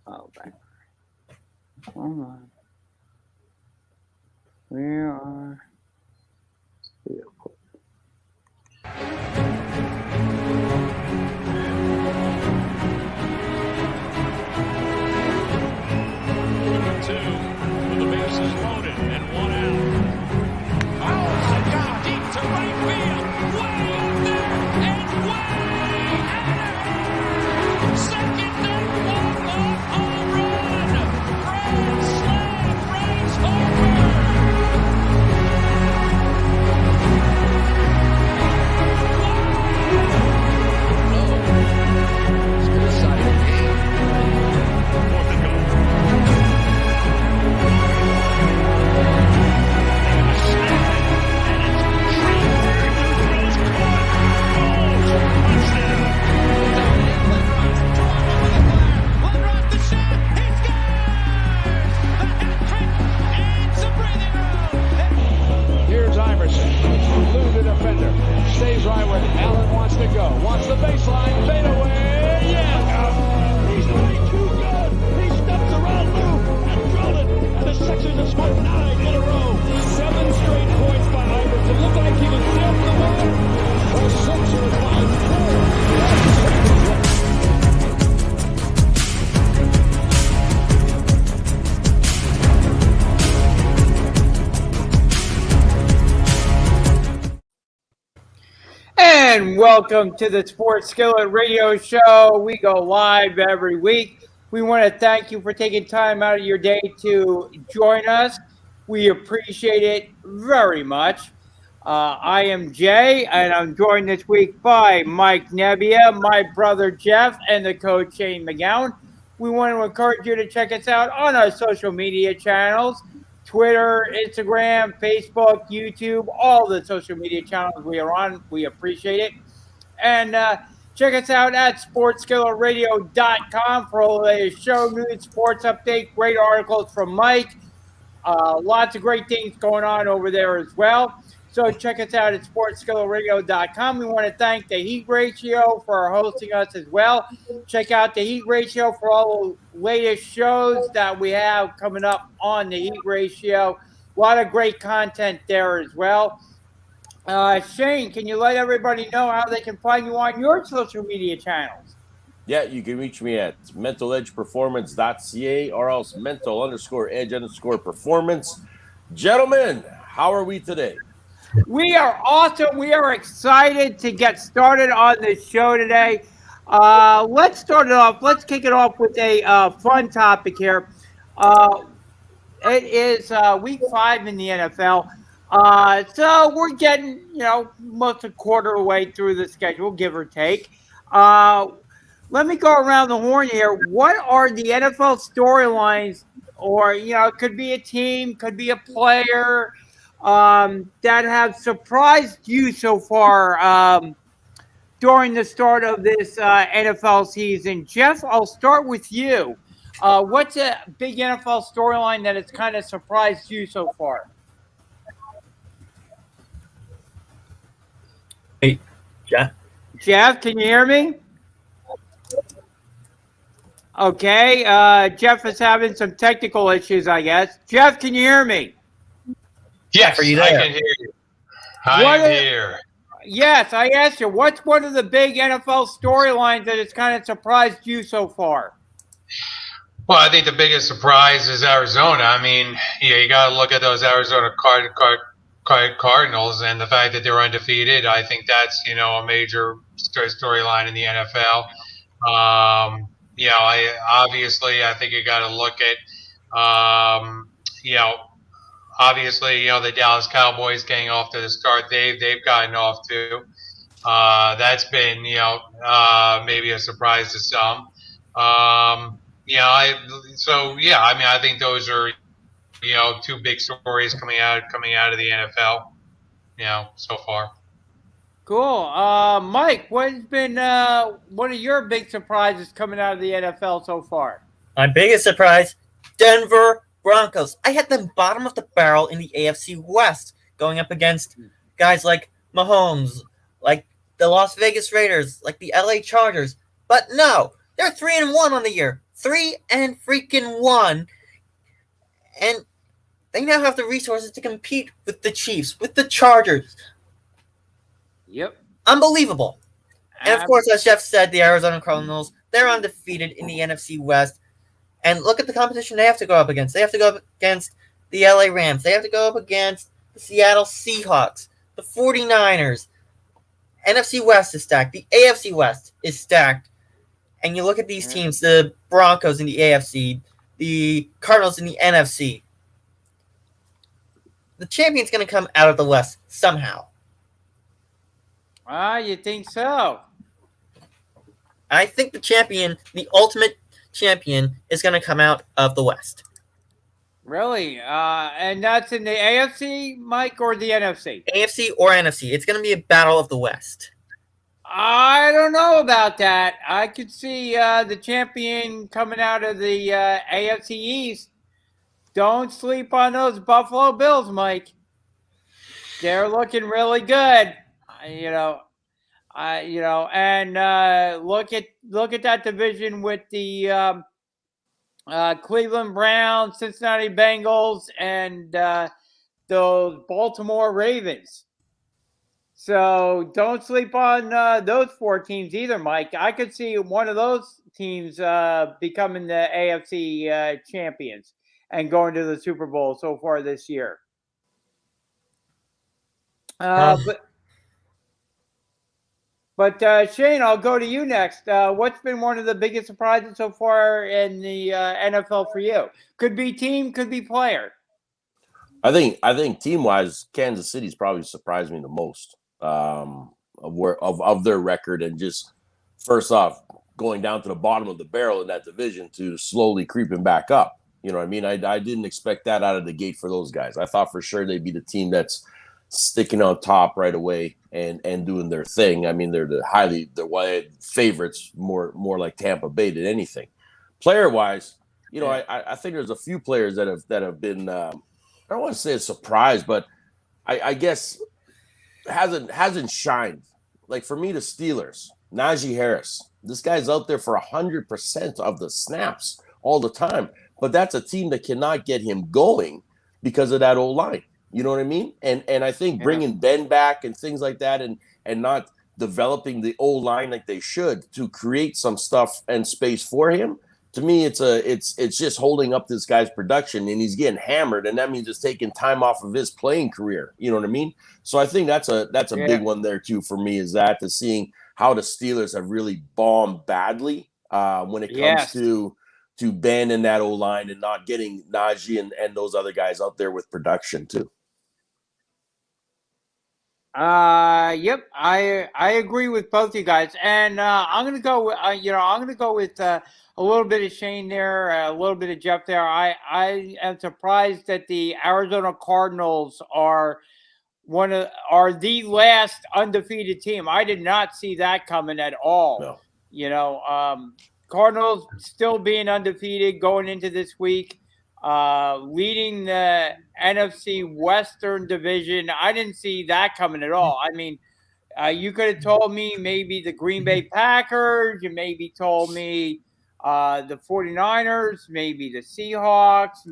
Oh, back. Hold on. Where are vehicles? Two, with the bases loaded and one out. Fouls it down deep to right field. Way up there and way out of here. Second and walk-off home run. Grand slam, Braves homer. It's been a exciting game. Fourth and goal. Here's Iverson. Lou the defender. Stays right where Allen wants to go. Wants the baseline. Fade away. Yeah. He's way too good. He steps around Lou and drilled it. And the Sixers have scored 9 in a row. 7 straight points by Iverson. Looked like he was dead the moment. The Sixers by 4. And welcome to the Sports Skillet Radio Show. We go live every week. We want to thank you for taking time out of your day to join us. We appreciate it very much. I am Jay, and I'm joined this week by Mike Nebbia, my brother Jeff, and the coach Shane McGowan. We want to encourage you to check us out on our social media channels. Twitter, Instagram, Facebook, YouTube, all the social media channels we are on. We appreciate it. And check us out at sportsskilletradio.com for all the latest show news, sports update, great articles from Mike. Lots of great things going on over there as well. So check us out at sportsskilletradio.com. We want to thank the Heat Ratio for hosting us as well. Check out the Heat Ratio for all the latest shows that we have coming up on the Heat Ratio. A lot of great content there as well. Shane, can you let everybody know how they can find you on your social media channels? Yeah, you can reach me at mentaledgeperformance.ca or else mental_edge_performance. Gentlemen, how are we today? We are awesome. We are excited to get started on this show today. Let's start it off. Let's kick it off with a fun topic here. It is week 5 in the NFL. So we're getting, most a quarter away through the schedule, give or take. Let me go around the horn here. What are the NFL storylines, or, it could be a team, could be a player, that have surprised you so far during the start of this NFL season? Jeff, I'll start with you. What's a big NFL storyline that has kind of surprised you so far? Hey, Jeff? Jeff, can you hear me? Okay, Jeff is having some technical issues, I guess. Jeff, can you hear me? Yes, Are you I there? can hear you. I'm here. Yes, I asked you, what's one of the big NFL storylines that has kind of surprised you so far? Well, I think the biggest surprise is Arizona. I mean, you got to look at those Arizona Cardinals and the fact that they're undefeated. I think that's, a major storyline in the NFL. I think you got to look at, obviously, the Dallas Cowboys getting off to the start they've gotten off to. That's been, maybe a surprise to some. I think those are, two big stories coming out of the NFL, so far. Cool. Mike, what's been one of your big surprises coming out of the NFL so far? My biggest surprise, Denver Broncos. I had them bottom of the barrel in the AFC West, going up against guys like Mahomes, like the Las Vegas Raiders, like the LA Chargers. But no, they're 3-1 on the year. 3-1, and they now have the resources to compete with the Chiefs, with the Chargers. Yep. Unbelievable. And of course, as Jeff said, the Arizona Cardinals, they're undefeated in the NFC West. And look at the competition they have to go up against. They have to go up against the LA Rams. They have to go up against the Seattle Seahawks, the 49ers. NFC West is stacked. The AFC West is stacked. And you look at these teams, the Broncos in the AFC, the Cardinals in the NFC. The champion's going to come out of the West somehow. You think so? I think the champion, the ultimate champion, is going to come out of the West. Really? And that's in the AFC, Mike, or the NFC? AFC or NFC. It's going to be a battle of the West. I don't know about that. I could see the champion coming out of the AFC East. Don't sleep on those Buffalo Bills, Mike. They're looking really good. And look at that division with the Cleveland Browns, Cincinnati Bengals, and those Baltimore Ravens. So don't sleep on those four teams either, Mike. I could see one of those teams becoming the AFC champions and going to the Super Bowl so far this year. But Shane, I'll go to you next. What's been one of the biggest surprises so far in the NFL for you? Could be team, could be player. I think team-wise, Kansas City's probably surprised me the most of their record, and just first off going down to the bottom of the barrel in that division to slowly creeping back up. You know what I mean? I didn't expect that out of the gate for those guys. I thought for sure they'd be the team that's sticking on top right away and doing their thing. I mean, they're wide favorites, more like Tampa Bay than anything. Player-wise, I think there's a few players that have been I don't want to say a surprise, but I guess hasn't shined. Like for me, the Steelers, Najee Harris. This guy's out there for 100% of the snaps all the time, but that's a team that cannot get him going because of that old line. You know what I mean? And I think bringing Ben back and things like that, and not developing the old line like they should to create some stuff and space for him. To me, it's just holding up this guy's production, and he's getting hammered, and that means it's taking time off of his playing career. You know what I mean? So I think that's a big one there too for me, is that to seeing how the Steelers have really bombed badly when it comes to Ben and that O-line, and not getting Najee and those other guys out there with production too. Yep, I agree with both you guys, and I'm gonna go. I'm gonna go with a little bit of Shane there, a little bit of Jeff there. I am surprised that the Arizona Cardinals are the last undefeated team. I did not see that coming at all. No. Cardinals still being undefeated going into this week. Leading the NFC Western Division. I didn't see that coming at all. I mean, you could have told me maybe the Green Bay Packers. You maybe told me the 49ers, maybe the Seahawks,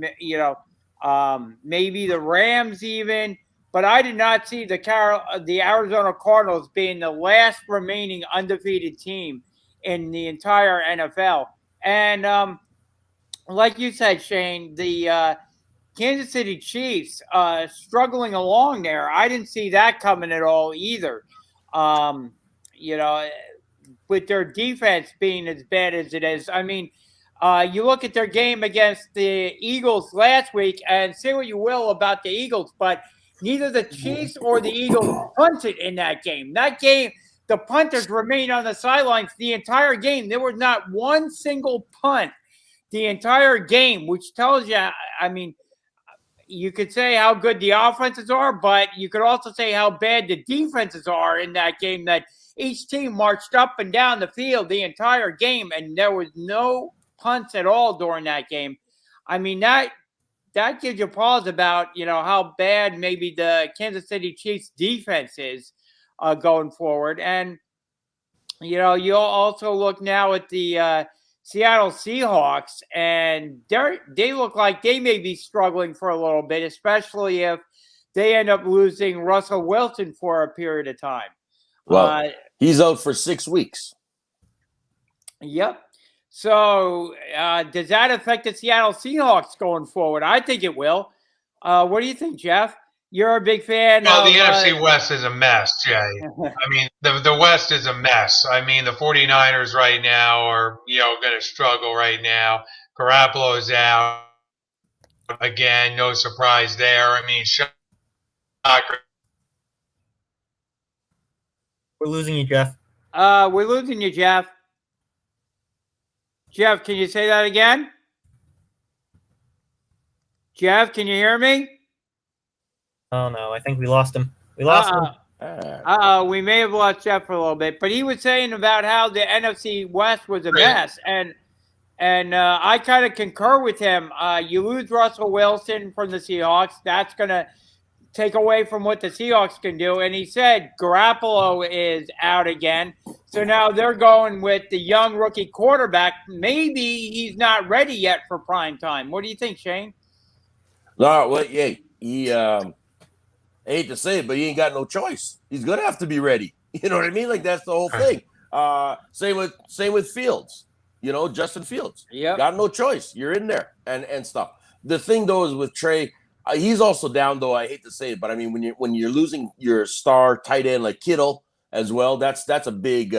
maybe the Rams even. But I did not see the Arizona Cardinals being the last remaining undefeated team in the entire NFL. And like you said, Shane, the Kansas City Chiefs struggling along there. I didn't see that coming at all either. With their defense being as bad as it is. I mean, you look at their game against the Eagles last week, and say what you will about the Eagles, but neither the Chiefs or the Eagles punted in that game. That game, the punters remained on the sidelines the entire game. There was not one single punt the entire game, which tells you, I mean, you could say how good the offenses are, but you could also say how bad the defenses are in that game, that each team marched up and down the field the entire game, and there was no punts at all during that game. I mean, that gives you pause about, how bad maybe the Kansas City Chiefs defense is going forward. And, you'll also look now at the Seattle Seahawks, and they look like they may be struggling for a little bit, especially if they end up losing Russell Wilson for a period of time. Well, he's out for 6 weeks. Yep. So does that affect the Seattle Seahawks going forward? I think it will. What do you think, Jeff? You're a big fan. Well, the NFC West is a mess, Jay. I mean, the West is a mess. I mean, the 49ers right now are, going to struggle right now. Garoppolo's out again. No surprise there. I mean, shocker. We're losing you, Jeff. We're losing you, Jeff. Jeff, can you say that again? Jeff, can you hear me? Oh, no. I think we lost him. We lost him. We may have lost Jeff for a little bit, but he was saying about how the NFC West was a mess, and I kind of concur with him. You lose Russell Wilson from the Seahawks, that's going to take away from what the Seahawks can do, and he said Garoppolo is out again, so now they're going with the young rookie quarterback. Maybe he's not ready yet for prime time. What do you think, Shane? No, well, yeah, I hate to say it, but he ain't got no choice. He's gonna have to be ready. You know what I mean? Like, that's the whole thing. Same with Fields. Justin Fields. Yeah, got no choice. You're in there and stuff. The thing though is with Trey, he's also down though. I hate to say it, but I mean when you're losing your star tight end like Kittle as well, that's a big.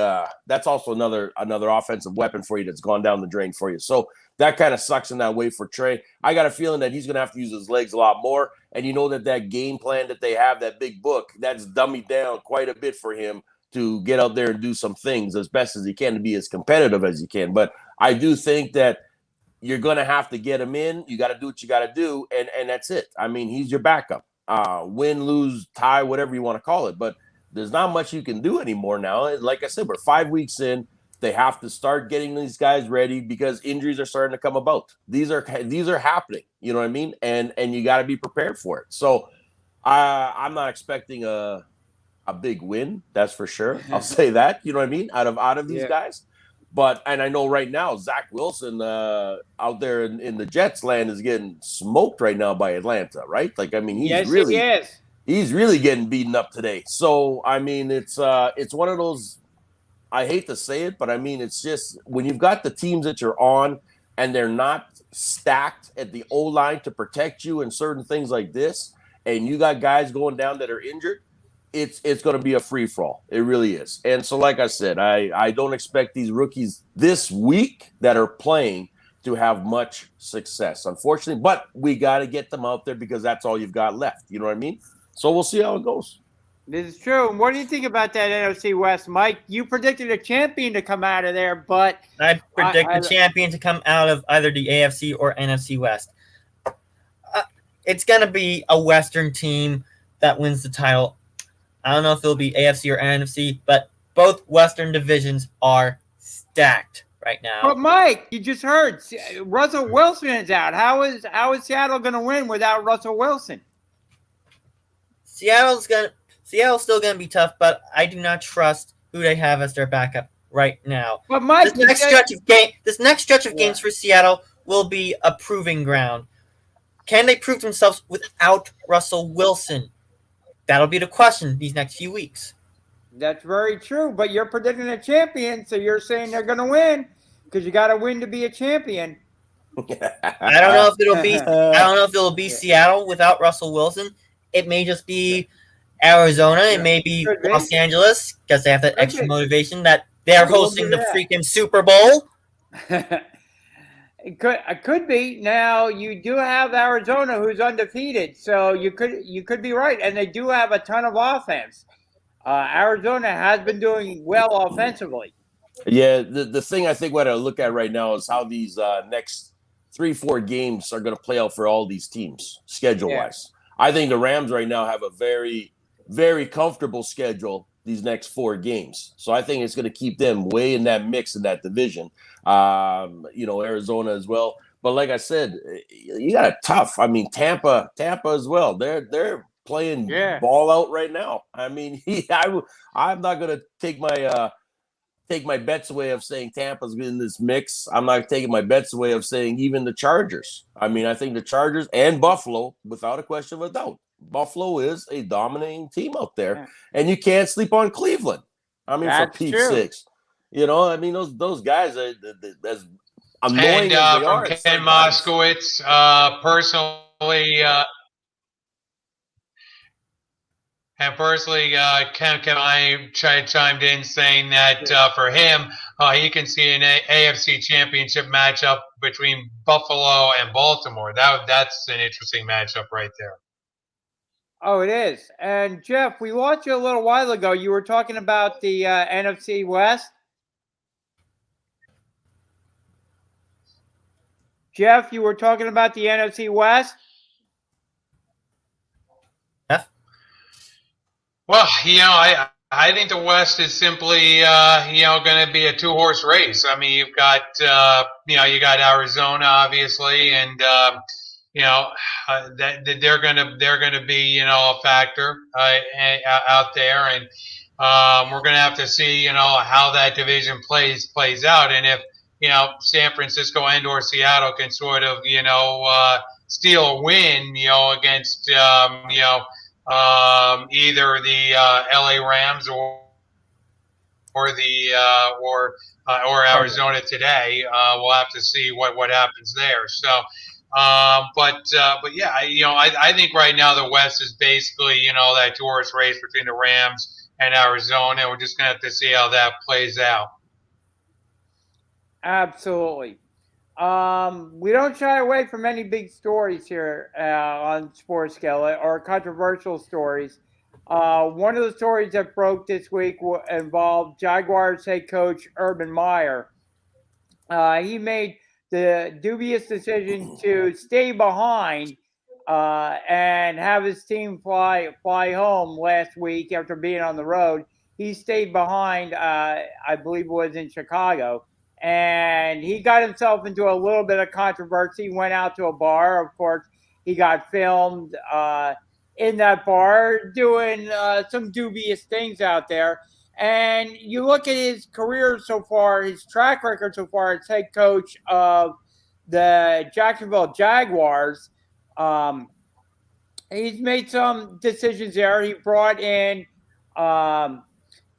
That's also another offensive weapon for you that's gone down the drain for you. So that kind of sucks in that way for Trey. I got a feeling that he's going to have to use his legs a lot more. And that game plan that they have, that big book, that's dummied down quite a bit for him to get out there and do some things as best as he can to be as competitive as he can. But I do think that you're going to have to get him in. You got to do what you got to do, and that's it. I mean, he's your backup. Win, lose, tie, whatever you want to call it. But there's not much you can do anymore now. Like I said, we're 5 weeks in. They have to start getting these guys ready because injuries are starting to come about. These are happening. You know what I mean? And you got to be prepared for it. So I'm not expecting a big win. That's for sure. I'll say that. You know what I mean? Out of these guys. And I know right now Zach Wilson out there in the Jets land is getting smoked right now by Atlanta. Right? Like, I mean, he is. He's really getting beaten up today. So I mean, it's one of those. I hate to say it, but I mean, it's just when you've got the teams that you're on and they're not stacked at the O-line to protect you and certain things like this, and you got guys going down that are injured, it's going to be a free-for-all. It really is. And so, like I said, I don't expect these rookies this week that are playing to have much success, unfortunately. But we got to get them out there because that's all you've got left. You know what I mean? So we'll see how it goes. This is true. What do you think about that NFC West, Mike? You predicted a champion to come out of there, but I predict the champion to come out of either the AFC or NFC West. It's going to be a Western team that wins the title. I don't know if it'll be AFC or NFC, but both Western divisions are stacked right now. But Mike, you just heard Russell Wilson is out. How is Seattle going to win without Russell Wilson? Seattle's still going to be tough, but I do not trust who they have as their backup right now. But Mike, this next stretch of games for Seattle will be a proving ground. Can they prove themselves without Russell Wilson? That'll be the question these next few weeks. That's very true, but you're predicting a champion, so you're saying they're going to win because you got to win to be a champion. I don't know if it'll be Seattle without Russell Wilson. It may just be Arizona. It may be Los Angeles because they have that extra motivation that they're hosting the freaking Super Bowl. It could be. Now you do have Arizona, who's undefeated, so you could be right, and they do have a ton of offense. Arizona has been doing well offensively. Yeah, the thing I think we got to look at right now is how these next 3-4 games are going to play out for all these teams schedule-wise. I think the Rams right now have a very, very comfortable schedule these next 4 games. So I think it's going to keep them way in that mix in that division. Arizona as well. But like I said, you got a tough. I mean, Tampa as well. They're playing ball out right now. I mean, I'm not going to take my take my bets away of saying Tampa's in this mix. I'm not taking my bets away of saying even the Chargers. I mean, I think the Chargers and Buffalo, without a question of a doubt, Buffalo is a dominating team out there, and you can't sleep on Cleveland. I mean, That's for Pete's true. sakes, you know, I mean, those guys are as annoying And as they from are. Ken Moskowitz, personally, Ken I chimed in saying that for him, he can see an AFC Championship matchup between Buffalo and Baltimore. That's an interesting matchup right there. Oh, it is. And Jeff, we lost you a little while ago. You were talking about the NFC West. Jeff, you were talking about the NFC West. Well, I think the West is simply going to be a 2-horse race. I mean, you've got you got Arizona obviously, and that they're gonna be a factor out there, and we're gonna have to see how that division plays out, and if San Francisco and or Seattle can sort of steal a win against either the LA Rams or Arizona today. We'll have to see what happens there. So, but yeah, I think right now the West is basically that 2-horse race between the Rams and Arizona. We're just gonna have to see how that plays out. Absolutely. We don't shy away from any big stories here on Sports Skillet or controversial stories. One of the stories that broke this week involved Jaguars head coach Urban Meyer. He made the dubious decision to stay behind and have his team fly home last week after being on the road. He stayed behind, I believe it was in Chicago. And he got himself into a little bit of controversy, went out to a bar. Of course, he got filmed in that bar doing some dubious things out there. And you look at his career so far, his track record so far as head coach of the Jacksonville Jaguars. He's made some decisions there. He brought in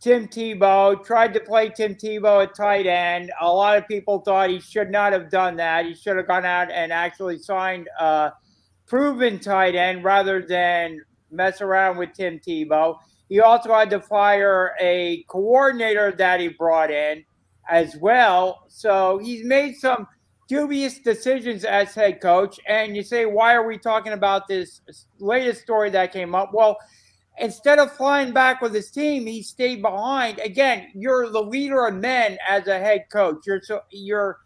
Tim Tebow, tried to play Tim Tebow at tight end. A lot of people thought he should not have done that. He should have gone out and actually signed a proven tight end rather than mess around with Tim Tebow. He also had to fire a coordinator that he brought in as well. So he's made some dubious decisions as head coach. And you say, why are we talking about this latest story that came up? Well, instead of flying back with his team, he stayed behind. Again, you're the leader of men as a head coach. You're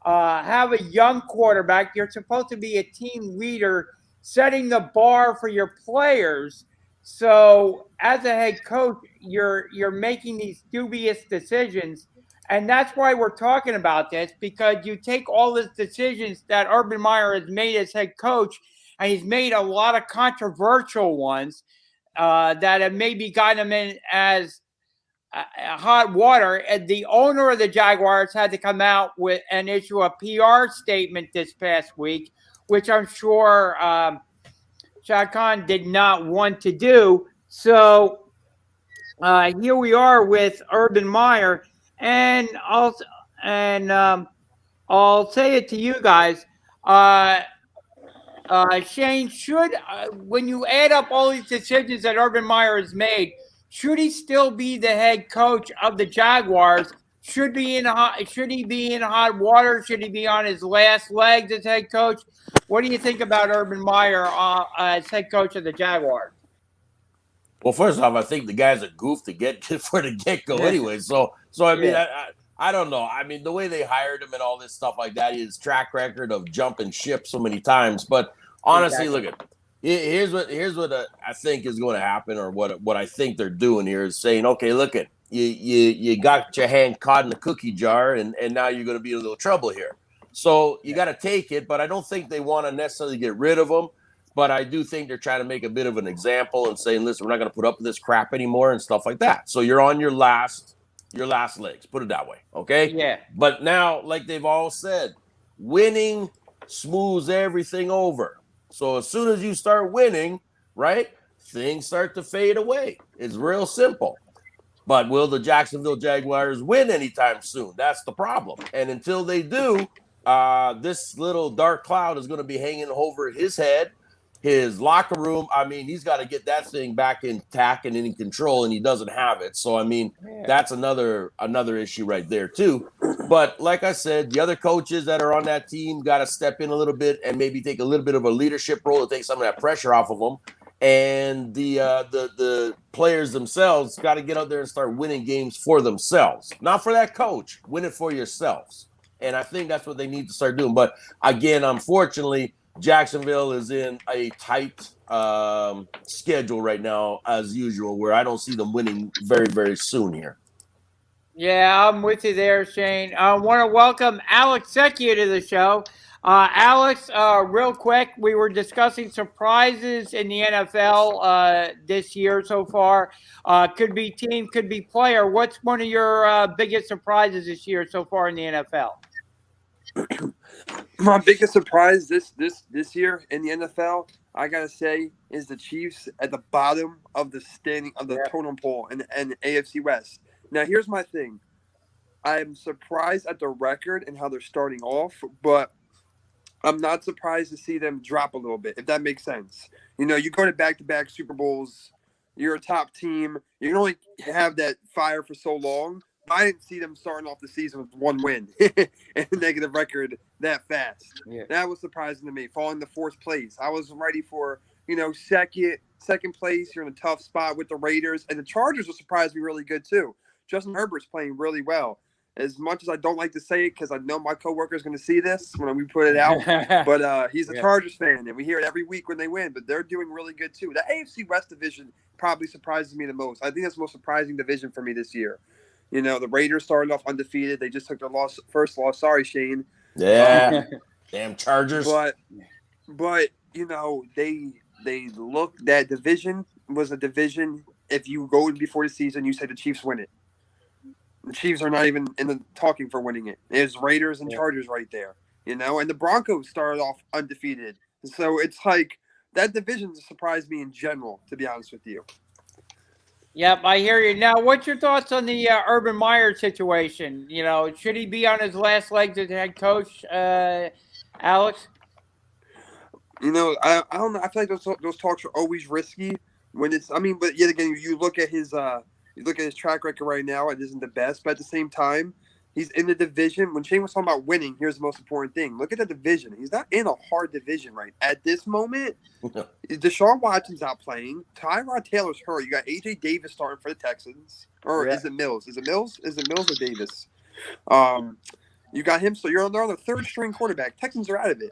have a young quarterback. You're supposed to be a team leader, setting the bar for your players. So, as a head coach, you're making these dubious decisions, and that's why we're talking about this, because you take all these decisions that Urban Meyer has made as head coach, and he's made a lot of controversial ones. That have maybe gotten him in as hot water. And the owner of the Jaguars had to come out with and issue a PR statement this past week, which I'm sure Shad Khan did not want to do. So here we are with Urban Meyer, and I'll say it to you guys. Shane, should when you add up all these decisions that Urban Meyer has made, should he still be the head coach of the Jaguars? Should he be in hot water? Should he be on his last legs as head coach? What do you think about Urban Meyer as head coach of the Jaguars? Well, first off, I think the guy's a goof to get for the get-go anyway. So I mean, I don't know. I mean, the way they hired him and all this stuff like that, his track record of jumping ship so many times. But honestly, look at here's what I think is going to happen, or what I think they're doing here is saying, okay, look at you got your hand caught in the cookie jar, and now you're going to be in a little trouble here. So you got to take it, but I don't think they want to necessarily get rid of him. But I do think they're trying to make a bit of an example and saying, listen, we're not going to put up with this crap anymore and stuff like that. So you're on your last your last legs. Put it that way, okay? Yeah. But now, like they've all said, winning smooths everything over. So as soon as you start winning, right, things start to fade away. It's real simple. But will the Jacksonville Jaguars win anytime soon? That's the problem. And until they do, this little dark cloud is going to be hanging over his head, his locker room. I mean, he's got to get that thing back intact and in control, and he doesn't have it. So, I mean, that's another issue right there too. But like I said, the other coaches that are on that team got to step in a little bit and maybe take a little bit of a leadership role to take some of that pressure off of them. And the players themselves got to get out there and start winning games for themselves, not for that coach. Win it for yourselves, and I think that's what they need to start doing. But again, unfortunately, Jacksonville is in a tight schedule right now, as usual, where I don't see them winning very, very soon here. Yeah, I'm with you there, Shane. I want to welcome Alex Secchia to the show. Alex, real quick, we were discussing surprises in the NFL this year so far. Could be team, could be player. What's one of your biggest surprises this year so far in the NFL? My biggest surprise this year in the NFL, I gotta say, is the Chiefs at the bottom of the standing of the totem pole in the AFC West. Now, here's my thing. I'm surprised at the record and how they're starting off, but I'm not surprised to see them drop a little bit, if that makes sense. You know, you go to back-to-back Super Bowls, you're a top team, you can only have that fire for so long. I didn't see them starting off the season with one win and a negative record that fast. Yeah. That was surprising to me, falling to fourth place. I was ready for, second place. You're in a tough spot with the Raiders, and the Chargers will surprise me really good too. Justin Herbert's playing really well. As much as I don't like to say it because I know my coworker is going to see this when we put it out, but he's a Chargers fan, and we hear it every week when they win, but they're doing really good too. The AFC West division probably surprises me the most. I think that's the most surprising division for me this year. You know, the Raiders started off undefeated. They just took their first loss. Sorry, Shane. Yeah. Damn Chargers. But they look, that division was a division. If you go before the season, you say the Chiefs win it. The Chiefs are not even in the talking for winning it. There's Raiders and Chargers right there, and the Broncos started off undefeated. So it's like that division surprised me in general, to be honest with you. Yep, I hear you. Now, what's your thoughts on the Urban Meyer situation? Should he be on his last legs as head coach, Alex? I don't know. I feel like those talks are always risky when it's. But yet again, you look at his track record right now. It isn't the best, but at the same time, he's in the division. When Shane was talking about winning, here's the most important thing. Look at the division. He's not in a hard division right at this moment. Deshaun Watson's out playing. Tyrod Taylor's hurt. You got A.J. Davis starting for the Texans. Or is it Mills? Is it Mills or Davis? You got him. So you're on the third string quarterback. Texans are out of it.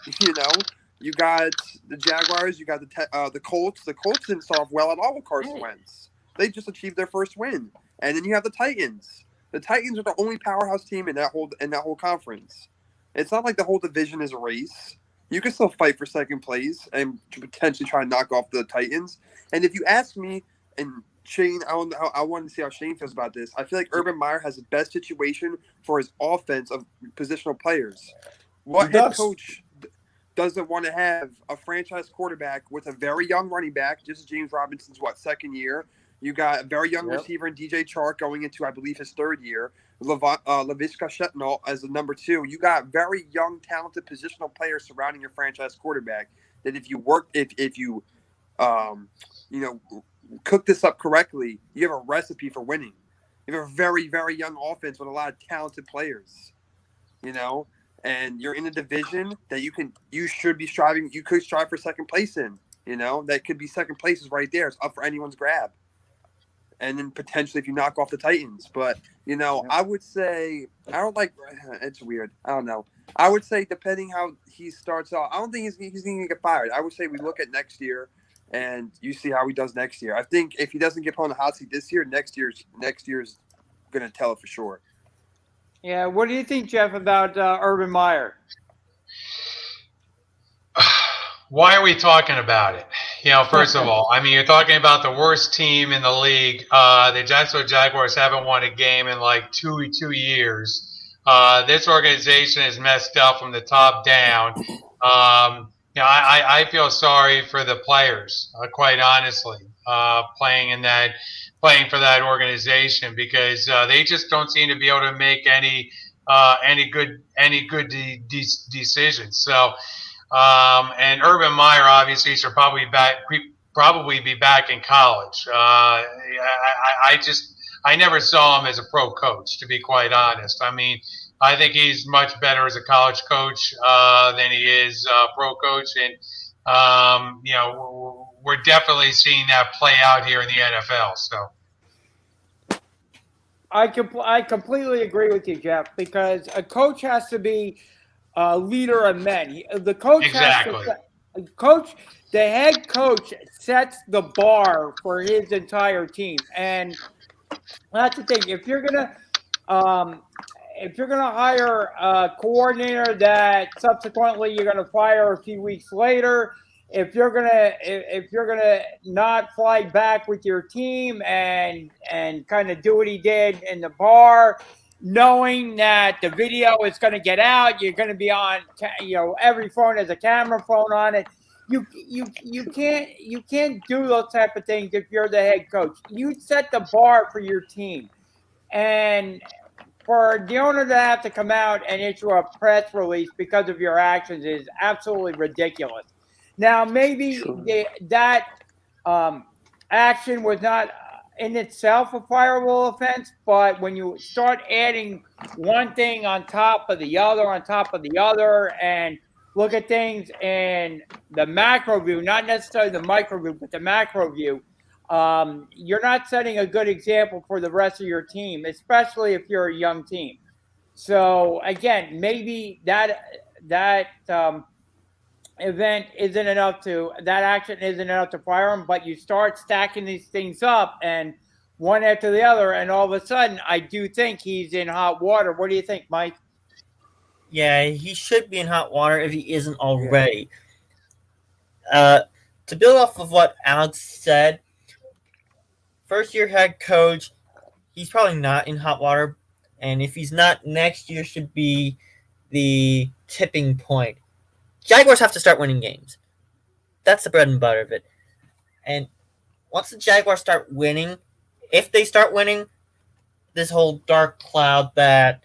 You got the Jaguars. You got the Colts. The Colts didn't start off well at all with Carson Wentz. They just achieved their first win. And then you have the Titans. The Titans are the only powerhouse team in that whole conference. It's not like the whole division is a race. You can still fight for second place and potentially try and knock off the Titans. And if you ask me, and Shane, I want to see how Shane feels about this. I feel like Urban Meyer has the best situation for his offense of positional players. What head coach doesn't want to have a franchise quarterback with a very young running back? This is James Robinson's second year. You got a very young receiver in DJ Chark going into, I believe, his third year. Laviska Shenault as the number 2. You got very young, talented positional players surrounding your franchise quarterback. That if you cook this up correctly, you have a recipe for winning. You have a very, very young offense with a lot of talented players. And you're in a division that you should be striving. You could strive for second place in. That could be second place is right there. It's up for anyone's grab. And then potentially if you knock off the Titans. But, I would say – I don't like – it's weird. I don't know. I would say depending how he starts off, I don't think he's going to get fired. I would say we look at next year and you see how he does next year. I think if he doesn't get put on the hot seat this year, next year's going to tell it for sure. Yeah. What do you think, Jeff, about Urban Meyer? Why are we talking about it? First of all, I mean, you're talking about the worst team in the league. The Jacksonville Jaguars haven't won a game in like two years. This organization is messed up from the top down. I feel sorry for the players, quite honestly, playing for that organization because they just don't seem to be able to make any good decisions. So. And Urban Meyer obviously should probably be back in college. I never saw him as a pro coach, to be quite honest. I mean, I think he's much better as a college coach than he is a pro coach, and we're definitely seeing that play out here in the NFL. So. I completely agree with you, Jeff, because a coach has to be a leader of men. The coach Exactly. the head coach sets the bar for his entire team, and that's the thing. If you're gonna hire a coordinator that subsequently you're gonna fire a few weeks later, if you're gonna not fly back with your team and kind of do what he did in the bar, knowing that the video is going to get out, you're going to be on, every phone has a camera phone on it. You can't do those type of things if you're the head coach. You set the bar for your team, and for the owner to have to come out and issue a press release because of your actions is absolutely ridiculous. Now, maybe that action was not in itself a fireable offense, but when you start adding one thing on top of the other, and look at things in the macro view, not necessarily the micro view, but the macro view, you're not setting a good example for the rest of your team, especially if you're a young team. So again, maybe that action isn't enough to fire him, but you start stacking these things up and one after the other, and all of a sudden I do think he's in hot water. What do you think, Mike? Yeah, he should be in hot water if he isn't already. To build off of what Alex said, first year head coach, he's probably not in hot water, and if he's not, next year should be the tipping point. Jaguars have to start winning games. That's the bread and butter of it. And once the Jaguars start winning, if they start winning, this whole dark cloud that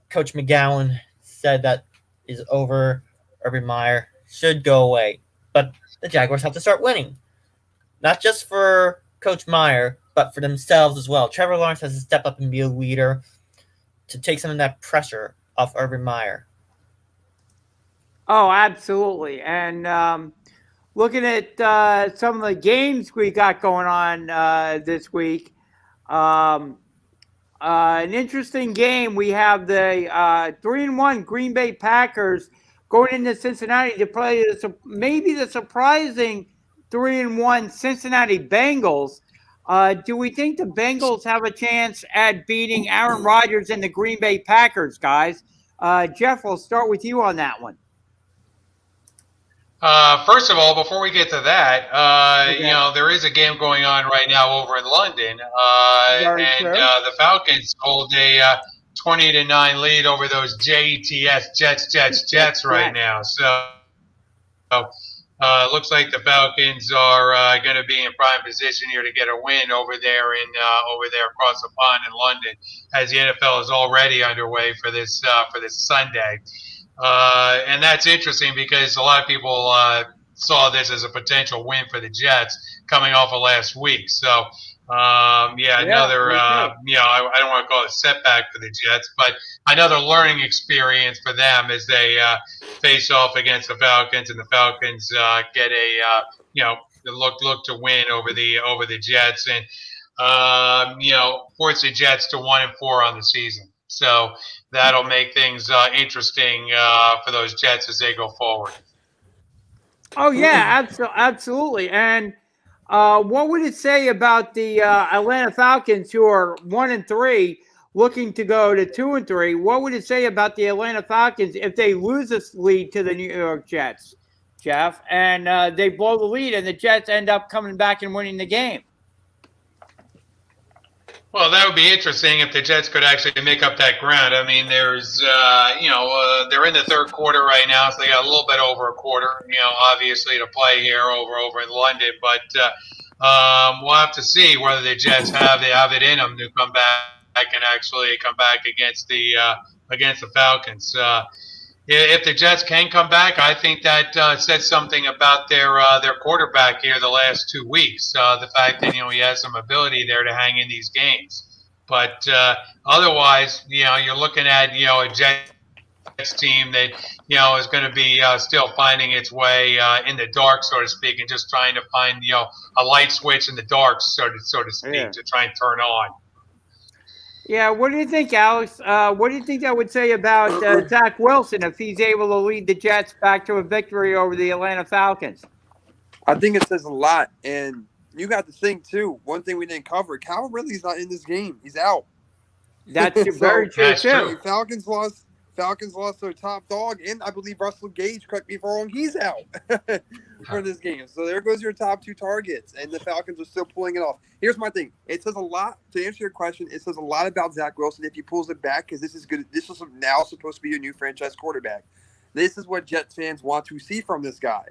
Coach McGowan said that is over Urban Meyer should go away. But the Jaguars have to start winning. Not just for Coach Meyer, but for themselves as well. Trevor Lawrence has to step up and be a leader to take some of that pressure off Urban Meyer. Oh, absolutely. And looking at some of the games we got going on this week, an interesting game. We have the 3-1 Green Bay Packers going into Cincinnati to play maybe the surprising 3-1 Cincinnati Bengals. Do we think the Bengals have a chance at beating Aaron Rodgers and the Green Bay Packers, guys? Jeff, we'll start with you on that one. First of all, before we get to that, there is a game going on right now over in London, the Falcons hold a 20-9 lead over those Jets right now. So looks like the Falcons are going to be in prime position here to get a win over there across the pond in London, as the NFL is already underway for this Sunday. And that's interesting because a lot of people saw this as a potential win for the Jets coming off of last week. So, another, I don't want to call it a setback for the Jets, but another learning experience for them as they face off against the Falcons, and the Falcons get a, look to win over the Jets, and force the Jets to 1-4 on the season. So that'll make things interesting for those Jets as they go forward. Oh yeah, absolutely. And what would it say about the Atlanta Falcons, who are 1-3, looking to go to 2-3? What would it say about the Atlanta Falcons if they lose this lead to the New York Jets? Jeff, and they blow the lead, and the Jets end up coming back and winning the game. Well, that would be interesting if the Jets could actually make up that ground. I mean, they're in the third quarter right now, so they got a little bit over a quarter, obviously to play here over in London. But we'll have to see whether the Jets have it in them to come back and actually come back against the Falcons. If the Jets can come back, I think that says something about their quarterback here the last 2 weeks. The fact that he has some ability there to hang in these games, but otherwise, you're looking at a Jets team that is going to be still finding its way in the dark, so to speak, and just trying to find a light switch in the dark, so to speak, to try and turn on. Yeah, what do you think, Alex? What do you think that would say about Zach Wilson if he's able to lead the Jets back to a victory over the Atlanta Falcons? I think it says a lot, and you got to think too. One thing we didn't cover: Calvin Ridley's not in this game; he's out. That's very true too. Falcons lost their top dog, and I believe Russell Gage, correct me if I'm wrong, he's out for this game. So there goes your top two targets, and the Falcons are still pulling it off. Here's my thing. It says a lot, to answer your question, it says a lot about Zach Wilson if he pulls it back, because this is good. This is now supposed to be your new franchise quarterback. This is what Jets fans want to see from this guy.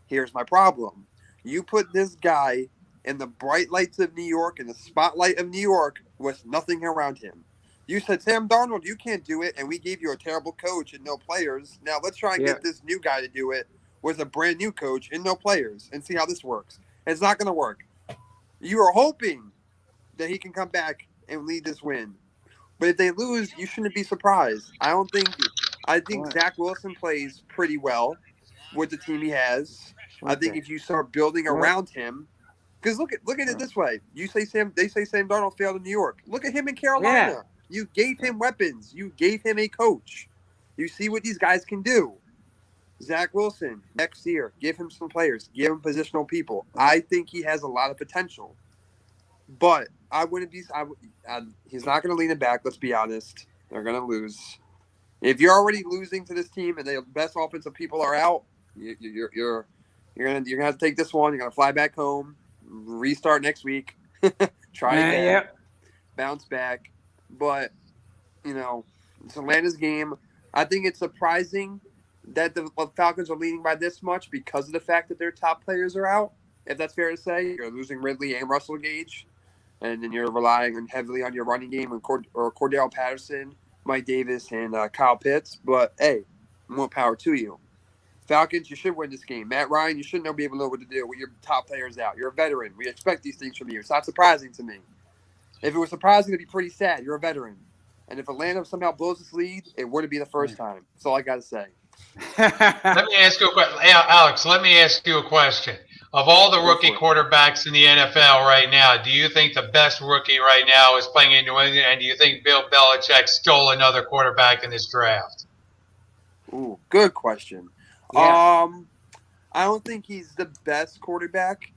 Here's my problem. You put this guy in the bright lights of New York, in the spotlight of New York, with nothing around him. You said, Sam Darnold, you can't do it, and we gave you a terrible coach and no players. Now let's try and get this new guy to do it with a brand new coach and no players and see how this works. It's not going to work. You are hoping that he can come back and lead this win. But if they lose, you shouldn't be surprised. I think Zach Wilson plays pretty well with the team he has. I think if you start building around him, because look at it this way. They say Sam Darnold failed in New York. Look at him in Carolina. Yeah. You gave him weapons. You gave him a coach. You see what these guys can do. Zach Wilson, next year, give him some players. Give him positional people. I think he has a lot of potential. But I wouldn't be he's not going to lean it back, let's be honest. They're going to lose. If you're already losing to this team and the best offensive people are out, you're going to have to take this one. You're going to fly back home, restart next week, try again, bounce back. But, it's Atlanta's game. I think it's surprising that the Falcons are leading by this much because of the fact that their top players are out, if that's fair to say. You're losing Ridley and Russell Gage, and then you're relying heavily on your running game and Cordell Patterson, Mike Davis, and Kyle Pitts. But, hey, more power to you. Falcons, you should win this game. Matt Ryan, you should be able to know what to do with your top players out. You're a veteran. We expect these things from you. It's not surprising to me. If it was surprising, it'd be pretty sad. You're a veteran. And if Atlanta somehow blows this lead, it wouldn't be the first time. That's all I got to say. Let me ask you a question. Alex, let me ask you a question. Of all the rookie quarterbacks in the NFL right now, do you think the best rookie right now is playing in New England? And do you think Bill Belichick stole another quarterback in this draft? Ooh, good question. Yeah. I don't think he's the best quarterback.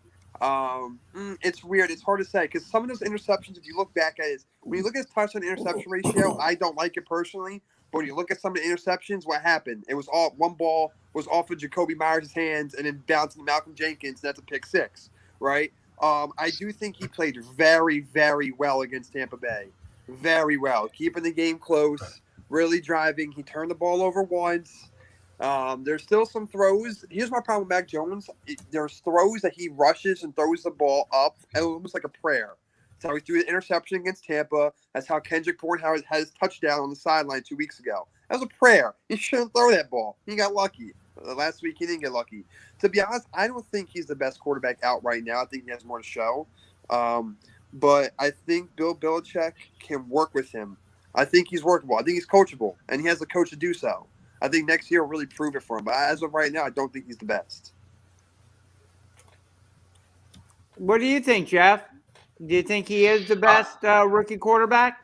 It's weird. It's hard to say because some of those interceptions, if you look back at it, when you look at his touchdown interception ratio, I don't like it personally. But when you look at some of the interceptions, what happened? It was all one ball was off of Jacoby Myers' hands and then bouncing to Malcolm Jenkins. That's a pick six, right? I do think he played very, very well against Tampa Bay. Very well, keeping the game close, really driving. He turned the ball over once. There's still some throws. Here's my problem with Mac Jones. There's throws that he rushes and throws the ball up, almost like a prayer. That's how he threw the interception against Tampa. That's how Kendrick Bourne had his touchdown on the sideline 2 weeks ago. That was a prayer. He shouldn't throw that ball. He got lucky. Last week, he didn't get lucky. To be honest, I don't think he's the best quarterback out right now. I think he has more to show. But I think Bill Belichick can work with him. I think he's workable. I think he's coachable, and he has the coach to do so. I think next year will really prove it for him. But as of right now, I don't think he's the best. What do you think, Jeff? Do you think he is the best rookie quarterback?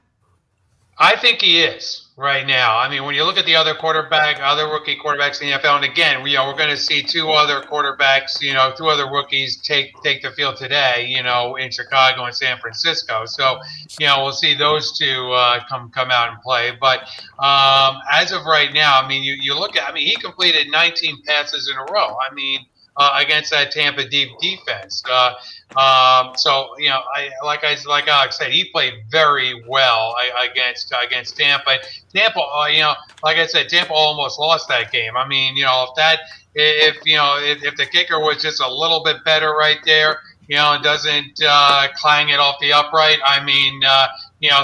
I think he is right now. I mean, when you look at the other rookie quarterbacks in the NFL, and again, we're going to see two other quarterbacks, two other rookies take the field today, in Chicago and San Francisco. So, we'll see those two come out and play. But as of right now, I mean, you look at, I mean, he completed 19 passes in a row. I mean, against that Tampa deep defense. So like Alex said, he played very well against Tampa. Tampa, like I said, Tampa almost lost that game. I mean, if the kicker was just a little bit better right there, and doesn't clang it off the upright. I mean,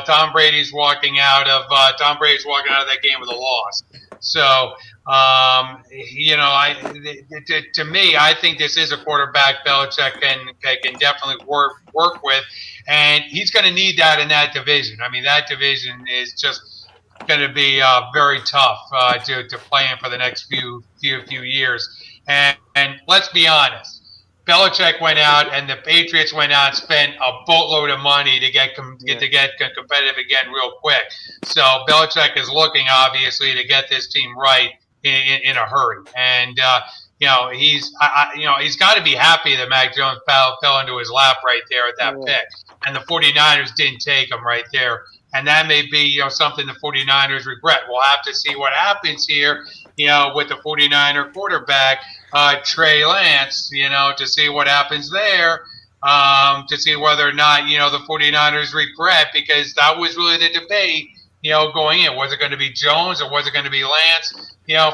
Tom Brady's walking out of that game with a loss. So, to me, I think this is a quarterback Belichick can definitely work with, and he's going to need that in that division. I mean, that division is just going to be very tough to play in for the next few years. And let's be honest. Belichick went out, and the Patriots went out and spent a boatload of money to get competitive again real quick. So Belichick is looking, obviously, to get this team right in a hurry. And he's got to be happy that Mac Jones fell into his lap right there at that pick, and the 49ers didn't take him right there. And that may be something the 49ers regret. We'll have to see what happens here, with the 49er quarterback. Trey Lance, to see what happens there, to see whether or not, the 49ers regret, because that was really the debate, going in. Was it going to be Jones or was it going to be Lance,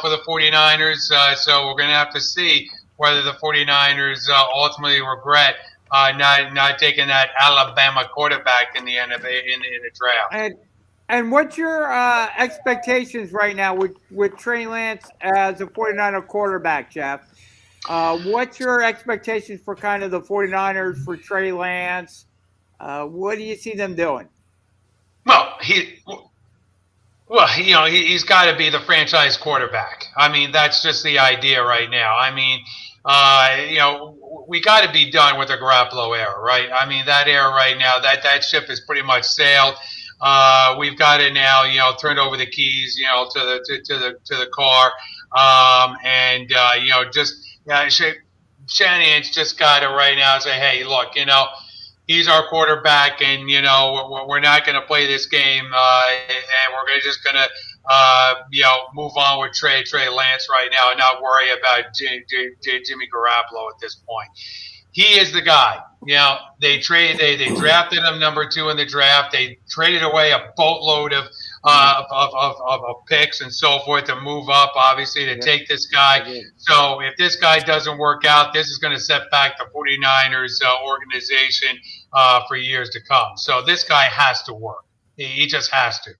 for the 49ers? So we're going to have to see whether the 49ers ultimately regret not taking that Alabama quarterback in the draft. And what's your expectations right now with Trey Lance as a 49er quarterback, Jeff? What's your expectations for kind of the 49ers for Trey Lance? What do you see them doing? Well, he's got to be the franchise quarterback. I mean, that's just the idea right now. I mean, we got to be done with the Garoppolo era, right? I mean, that era right now, that ship has pretty much sailed. We've got to now, turn over the keys, to the car, Shanahan's just got to right now say, hey, look, he's our quarterback, and we're not going to play this game, and we're just going to move on with Trey Lance right now, and not worry about Jimmy Garoppolo at this point. He is the guy. They drafted him number 2 in the draft. They traded away a boatload of picks and so forth to move up, obviously, to take this guy. So if this guy doesn't work out, this is going to set back the 49ers organization for years to come. So this guy has to work. He just has to.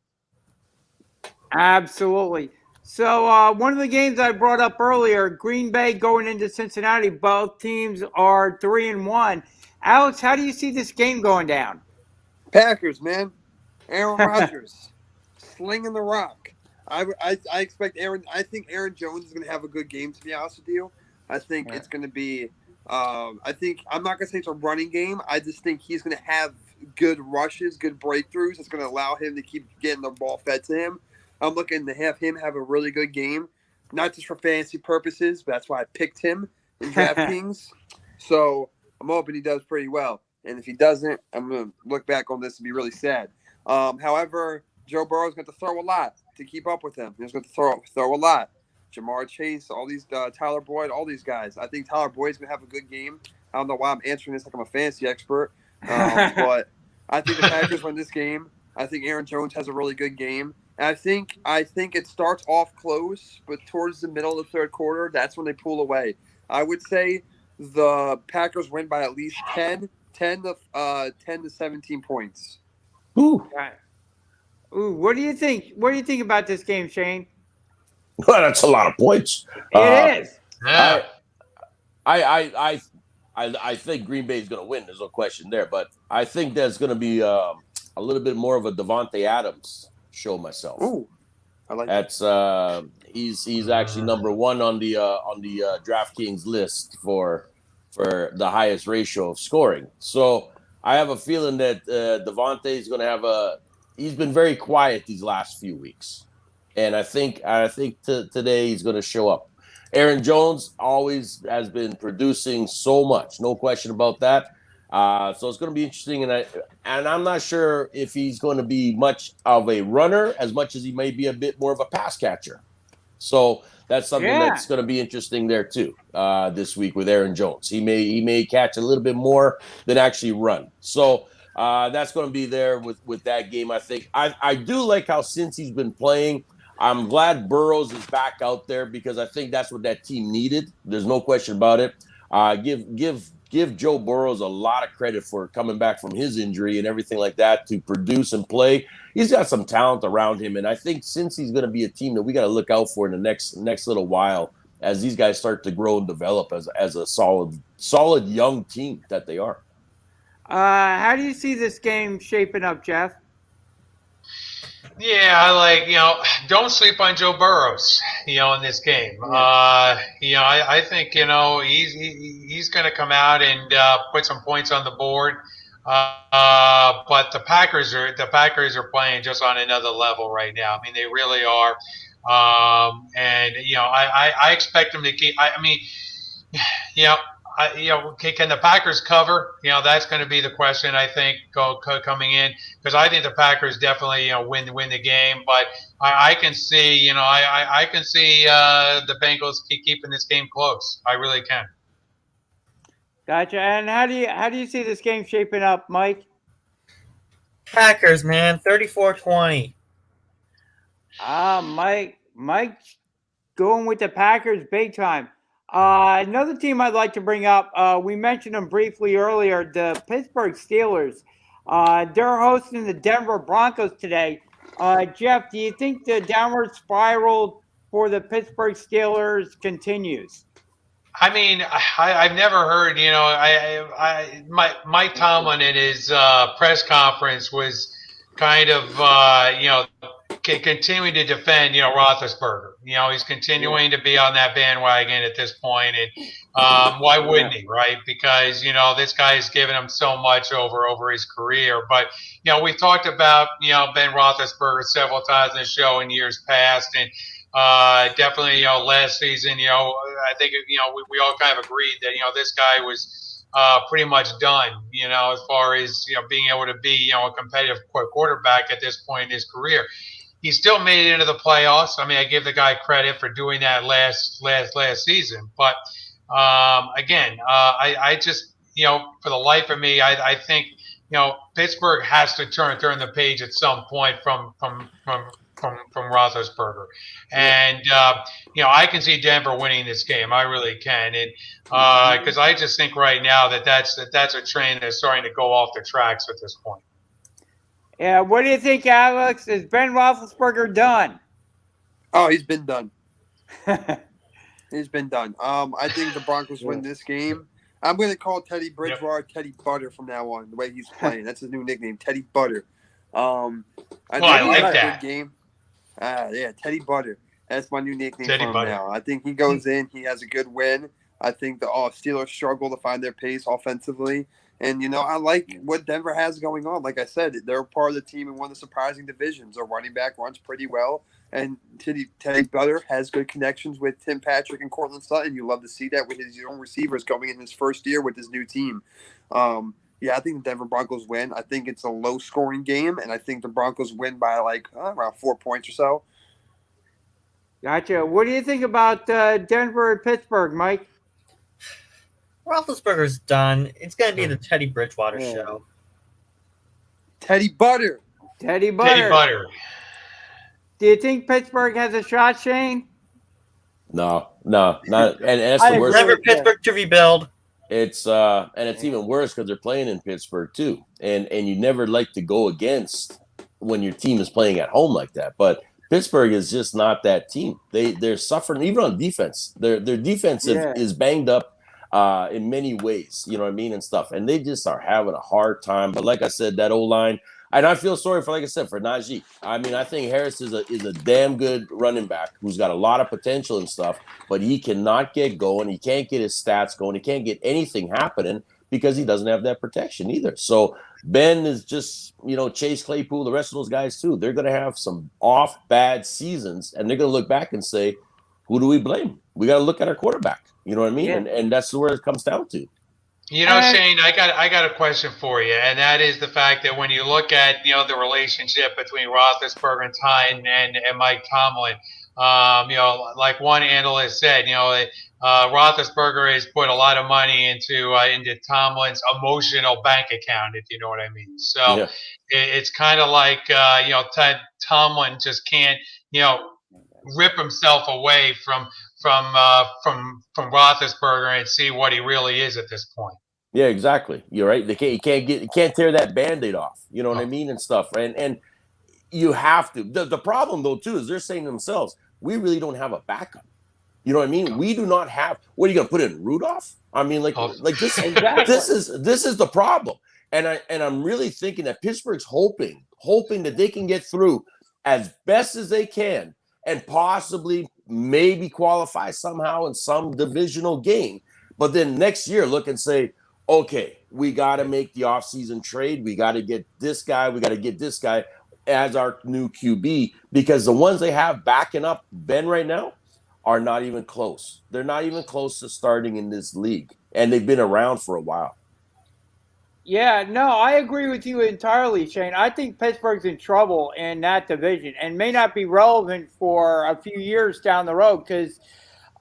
Absolutely. So one of the games I brought up earlier, Green Bay going into Cincinnati, both teams are 3-1. Alex, how do you see this game going down? Packers, man. Aaron Rodgers slinging the rock. I expect I think Aaron Jones is going to have a good game, to be honest with you. I think it's going to be I'm not going to say it's a running game. I just think he's going to have good rushes, good breakthroughs. It's going to allow him to keep getting the ball fed to him. I'm looking to have him have a really good game, not just for fantasy purposes, but that's why I picked him in DraftKings. So I'm hoping he does pretty well. And if he doesn't, I'm going to look back on this and be really sad. However, Joe Burrow's going to throw a lot to keep up with him. He's going to throw a lot. Jamar Chase, all these Tyler Boyd, all these guys. I think Tyler Boyd's going to have a good game. I don't know why I'm answering this like I'm a fantasy expert, but I think the Packers win this game. I think Aaron Jones has a really good game. And I think it starts off close, but towards the middle of the third quarter, that's when they pull away. I would say the Packers win by at least 10 to 17 points. Ooh. Ooh, what do you think? What do you think about this game, Shane? Well, that's a lot of points. It is. Yeah. I think Green Bay is going to win. There's no question there. But I think there's going to be a little bit more of a Devontae Adams show myself. Ooh, I like that. That's he's actually number 1 on the DraftKings list for the highest ratio of scoring. So I have a feeling that Devontae is going to have a he's been very quiet these last few weeks, and I think today he's going to show up. Aaron Jones always has been producing so much, no question about that. So it's going to be interesting, and I'm not sure if he's going to be much of a runner as much as he may be a bit more of a pass catcher. So that's something that's going to be interesting there too this week with Aaron Jones. He may catch a little bit more than actually run. So that's going to be there with that game. I think I do like how since he's been playing. I'm glad Burrows is back out there because I think that's what that team needed. There's no question about it. Give Joe Burrows a lot of credit for coming back from his injury and everything like that to produce and play. He's got some talent around him, and I think since he's going to be a team that we got to look out for in the next little while as these guys start to grow and develop as a solid young team that they are. How do you see this game shaping up, Jeff? Yeah, don't sleep on Joe Burrows, in this game. I think, he's going to come out and put some points on the board. But the Packers are playing just on another level right now. I mean, they really are. I expect them to keep. Can the Packers cover? That's going to be the question, I think, coming in, because I think the Packers definitely, win the game. But I can see, I can see the Bengals keeping this game close. I really can. Gotcha. And how do you see this game shaping up, Mike? Packers, man, 34-20. Mike going with the Packers big time. Another team I'd like to bring up, we mentioned them briefly earlier, the Pittsburgh Steelers. They're hosting the Denver Broncos today. Jeff, do you think the downward spiral for the Pittsburgh Steelers continues? I mean, I've never heard, Mike Tomlin in his press conference was kind of, continuing to defend, Roethlisberger. He's continuing to be on that bandwagon at this point, and why wouldn't he, right? Because this guy has given him so much over his career. But we've talked about Ben Roethlisberger several times in the show in years past, and definitely last season, I think we all kind of agreed that this guy was pretty much done, as far as being able to be a competitive quarterback at this point in his career. He still made it into the playoffs. I mean, I give the guy credit for doing that last season. But again, I just for the life of me, I think Pittsburgh has to turn the page at some point from Roethlisberger, and I can see Denver winning this game. I really can, and because I just think right now that's a train that's starting to go off the tracks at this point. Yeah, what do you think, Alex? Is Ben Roethlisberger done? Oh, he's been done. He's been done. I think the Broncos win this game. I'm going to call Teddy Bridgewater Teddy Butter from now on, the way he's playing. That's his new nickname, Teddy Butter. I like that. Good game. Teddy Butter. That's my new nickname for him now. I think he goes in. He has a good win. I think the Steelers struggle to find their pace offensively. And, I like what Denver has going on. Like I said, they're part of the team in one of the surprising divisions. Their running back runs pretty well. And Teddy Butter has good connections with Tim Patrick and Cortland Sutton. You love to see that with his own receivers going in his first year with his new team. I think the Denver Broncos win. I think it's a low-scoring game, and I think the Broncos win by, around 4 points or so. Gotcha. What do you think about Denver and Pittsburgh, Mike? Roethlisberger's done. It's going to be the Teddy Bridgewater show. Teddy Butter. Teddy Butter. Do you think Pittsburgh has a shot, Shane? No, not. And that's the worst. Never Pittsburgh to rebuild. It's even worse because they're playing in Pittsburgh too, and you never like to go against when your team is playing at home like that. But Pittsburgh is just not that team. They're suffering even on defense. Their defense is banged up in many ways, you know what I mean, and stuff. And they just are having a hard time. But like I said, that O-line, and I feel sorry for, like I said, for Najee. I mean, I think Harris is a damn good running back who's got a lot of potential and stuff, but he cannot get going. He can't get his stats going. He can't get anything happening because he doesn't have that protection either. So Ben is just, Chase Claypool, the rest of those guys too. They're going to have some off bad seasons, and they're going to look back and say, who do we blame? We got to look at our quarterback. You know what I mean? Yeah. And that's where it comes down to. Shane, I got a question for you, and that is the fact that when you look at the relationship between Roethlisberger and Mike Tomlin, like one analyst said, Roethlisberger has put a lot of money into Tomlin's emotional bank account, if you know what I mean. So it's kind of like Tomlin just can't rip himself away from Roethlisberger and see what he really is at this point. Yeah, exactly. You're right. You can't tear that Band-Aid off. You know what I mean, and stuff. And you have to. The problem though too is they're saying to themselves, we really don't have a backup. You know what I mean? We do not have. What are you gonna put in Rudolph? I mean, like this. This is the problem. And I'm really thinking that Pittsburgh's hoping that they can get through as best as they can and possibly maybe qualify somehow in some divisional game. But then next year look and say, okay, we got to make the offseason trade. We got to get this guy. We got to get this guy as our new QB, because the ones they have backing up Ben right now are not even close. They're not even close to starting in this league, and they've been around for a while. Yeah, no, I agree with you entirely, Shane. I think Pittsburgh's in trouble in that division and may not be relevant for a few years down the road because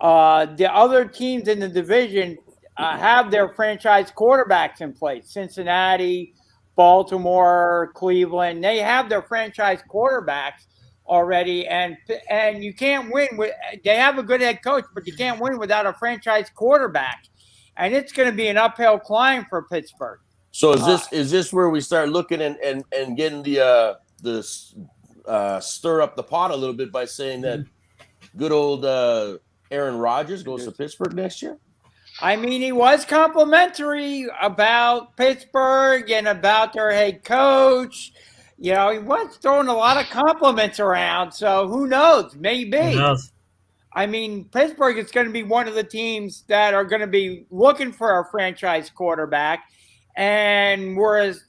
the other teams in the division have their franchise quarterbacks in place. Cincinnati, Baltimore, Cleveland, they have their franchise quarterbacks already, and you can't win with. They have a good head coach, but you can't win without a franchise quarterback, and it's going to be an uphill climb for Pittsburgh. So is this where we start looking and getting the stir up the pot a little bit by saying that good old Aaron Rodgers goes to Pittsburgh next year? I mean, he was complimentary about Pittsburgh and about their head coach. He was throwing a lot of compliments around. So who knows? Maybe. Who knows? I mean, Pittsburgh is going to be one of the teams that are going to be looking for a franchise quarterback. And whereas,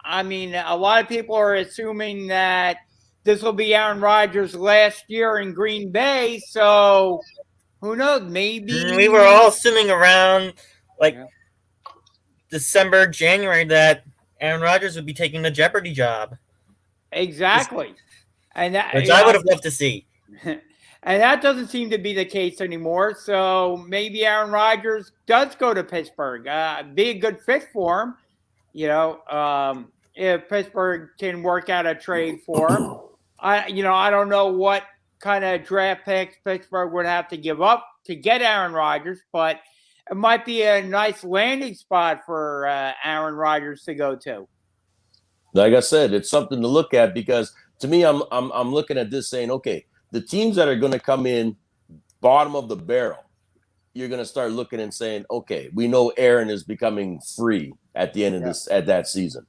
I mean, a lot of people are assuming that this will be Aaron Rodgers' last year in Green Bay. So who knows? Maybe. We were all assuming around December, January that Aaron Rodgers would be taking the Jeopardy job. Exactly. And that, which I would have loved to see. And that doesn't seem to be the case anymore. So maybe Aaron Rodgers does go to Pittsburgh. Be a good fit for him. If Pittsburgh can work out a trade for him. I don't know what kind of draft picks Pittsburgh would have to give up to get Aaron Rodgers, but it might be a nice landing spot for Aaron Rodgers to go to. Like I said, it's something to look at because to me, I'm looking at this saying, okay, the teams that are going to come in bottom of the barrel, you're going to start looking and saying, okay, we know Aaron is becoming free at the end of that season.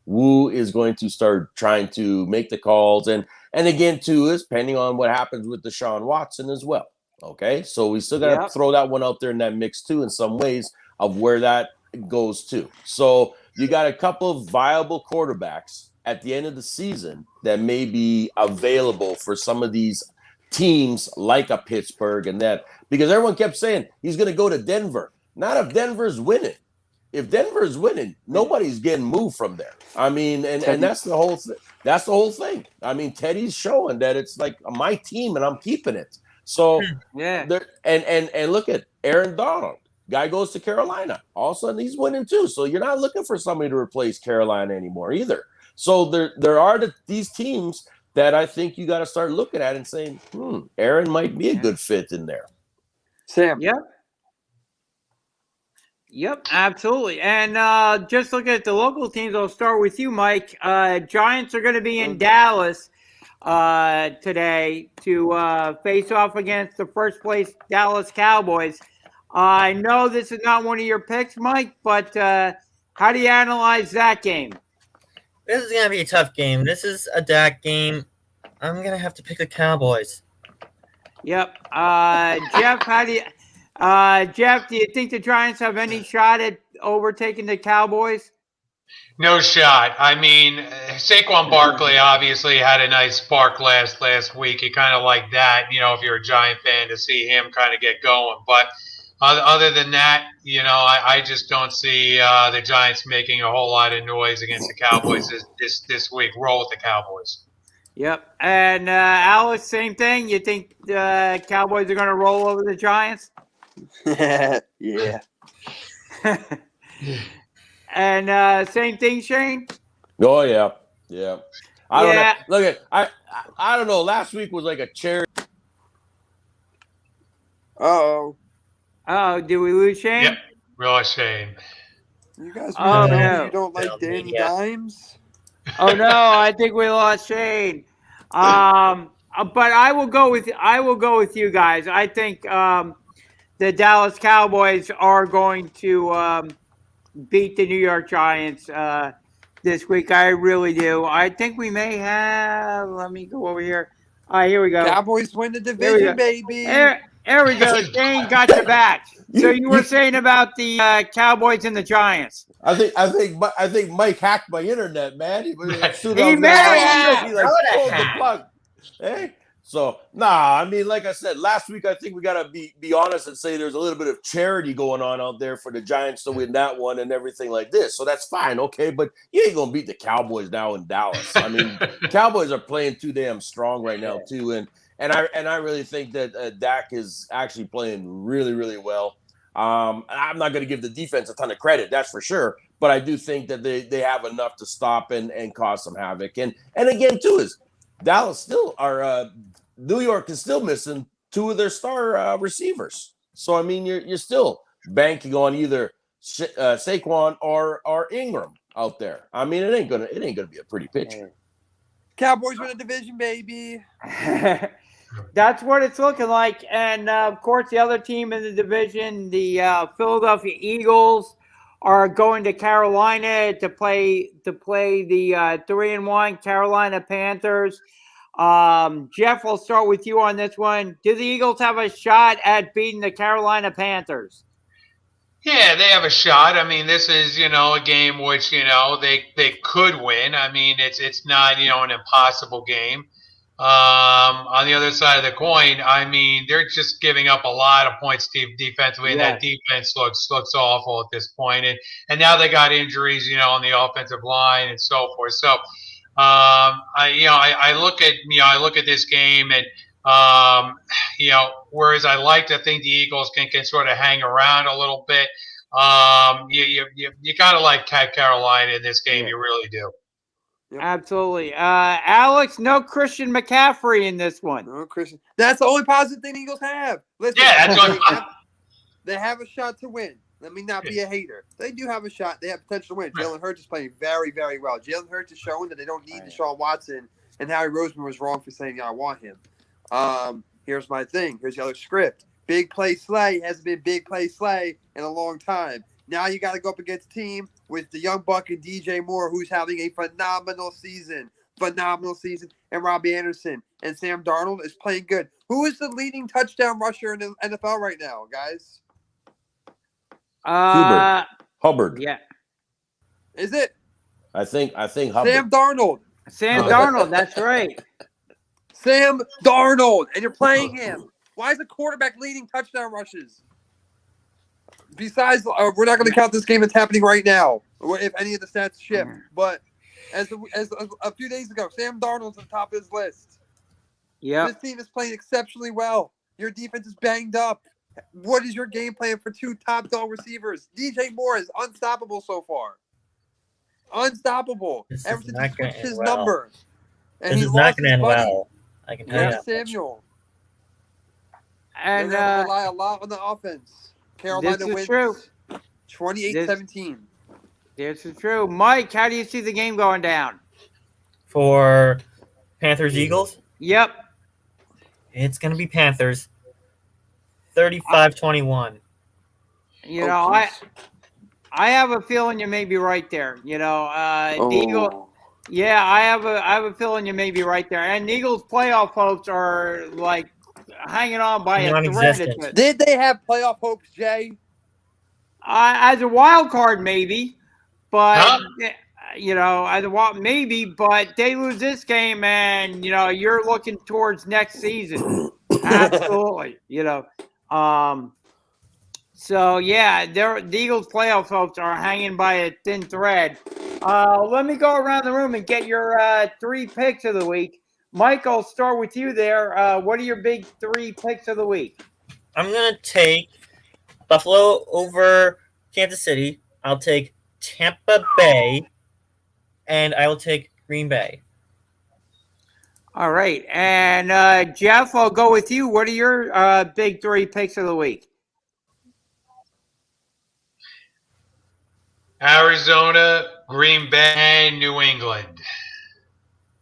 Who is going to start trying to make the calls? And again, too, is depending on what happens with Deshaun Watson as well. Okay, so we still got to throw that one out there in that mix, too, in some ways of where that goes to. So you got a couple of viable quarterbacks at the end of the season that may be available for some of these teams like a Pittsburgh and that, because everyone kept saying he's going to go to Denver. Not if Denver's winning. If Denver's winning, nobody's getting moved from there. I mean, and that's the whole thing. That's the whole thing. I mean, Teddy's showing that it's like my team and I'm keeping it. So and look at Aaron Donald. Guy goes to Carolina. All of a sudden he's winning too. So you're not looking for somebody to replace Carolina anymore either. So there are these teams that I think you got to start looking at and saying, Aaron might be a good fit in there. Sam. Yep, absolutely. And just looking at the local teams, I'll start with you, Mike. Giants are going to be in Dallas today to face off against the first place Dallas Cowboys. I know this is not one of your picks, Mike, but how do you analyze that game? This is going to be a tough game. This is a Dak game. I'm going to have to pick the Cowboys. Yep. Jeff, Jeff, do you think the Giants have any shot at overtaking the Cowboys? No shot. I mean, Saquon Barkley obviously had a nice spark last week. You kind of like that, if you're a Giant fan, to see him kind of get going. But other than that, I just don't see the Giants making a whole lot of noise against the Cowboys this week. Roll with the Cowboys. Yep. And Alex, same thing. You think the Cowboys are going to roll over the Giants? Yeah. And same thing, Shane. Oh yeah. I don't Yeah. know. Look at I don't know. Last week was like a charity. Uh-oh. Oh, did we lose Shane? Yep. Real shame. You guys Oh, tell me no. you don't like Danny Yeah. Dimes? Oh no, I think we lost Shane. But I will go with you guys. I think the Dallas Cowboys are going to beat the New York Giants this week. I really do. I think we may have. Let me go over here. All right, here we go. Cowboys win the There we division, go. baby. There we go. Shane got your back. So you were saying about the Cowboys and the Giants. I think Mike hacked my internet, man. He He may have. He like Throw the pulled the hack. plug. Hey. So I mean, like I said, last week I think we gotta be honest and say there's a little bit of charity going on out there for the Giants to win that one and everything like this. So that's fine, okay. But you ain't gonna beat the Cowboys now in Dallas. I mean, Cowboys are playing too damn strong right now too, and I really think that Dak is actually playing really, really well. I'm not going to give the defense a ton of credit, that's for sure. But I do think that they have enough to stop and cause some havoc. And again, too, is Dallas still New York is still missing two of their star receivers. So I mean, you're still banking on either Saquon or Ingram out there. I mean, it ain't gonna be a pretty picture. Cowboys win the division, baby. That's what it's looking like. And, of course, the other team in the division, the Philadelphia Eagles, are going to Carolina to play the 3-1 Carolina Panthers. Jeff, we'll start with you on this one. Do the Eagles have a shot at beating the Carolina Panthers? Yeah, they have a shot. I mean, this is, a game which, they could win. I mean, it's not, an impossible game. On the other side of the coin, I mean, they're just giving up a lot of points defensively, and that defense looks awful at this point. And now they got injuries, on the offensive line and so forth. So, I look at this game, and whereas I like to think the Eagles can sort of hang around a little bit, you gotta like Carolina in this game. You really do. Yep. Absolutely. Alex, no Christian McCaffrey in this one. No, Christian. That's the only positive thing the Eagles have. Listen, Yeah, that's what they have a shot to win. Let me not be a hater. They do have a shot. They have potential to win. Jalen Hurts is playing very, very well. Jalen Hurts is showing that they don't need Deshaun Watson, and Harry Roseman was wrong for saying, I want him. Here's my thing. Here's the other script. Big play Slay hasn't been big play Slay in a long time. Now you got to go up against a team with the young buck and DJ Moore, who's having a phenomenal season. And Robbie Anderson and Sam Darnold is playing good. Who is the leading touchdown rusher in the NFL right now, guys? Hubbard. Yeah. Is it? I think Hubbard. Sam Darnold. Sam Darnold, that's right. Sam Darnold, and you're playing him. Why is the quarterback leading touchdown rushes? Besides, we're not going to count this game that's happening right now, if any of the stats shift. But as a few days ago, Sam Darnold's on the top of his list. Yeah. This team is playing exceptionally well. Your defense is banged up. What is your game plan for two top dog receivers? DJ Moore is unstoppable so far. Unstoppable. Ever since he switched his number. And This he is not lost going to his end buddy. well. I can tell you that. Samuel. And They're going to rely a lot on the offense. Carolina this is wins true. 28-17. This is true. Mike, how do you see the game going down? For Panthers-Eagles, Yep. it's going to be Panthers 35-21. You know, I have a feeling you may be right there. You know, the Eagles. Yeah, I have a feeling you may be right there. And the Eagles playoff hopes are like hanging on by a thread. Non-existent. Did they have playoff hopes, Jay? As a wild card, maybe, but Huh? as a wild maybe, but they lose this game, and you're looking towards next season. Absolutely, So yeah, the Eagles playoff hopes are hanging by a thin thread. Let me go around the room and get your 3 picks of the week. Mike, I'll start with you there. What are your big 3 picks of the week? I'm gonna take Buffalo over Kansas City. I'll take Tampa Bay, and I will take Green Bay. All right, and Jeff, I'll go with you. What are your big 3 picks of the week? Arizona, Green Bay, and New England.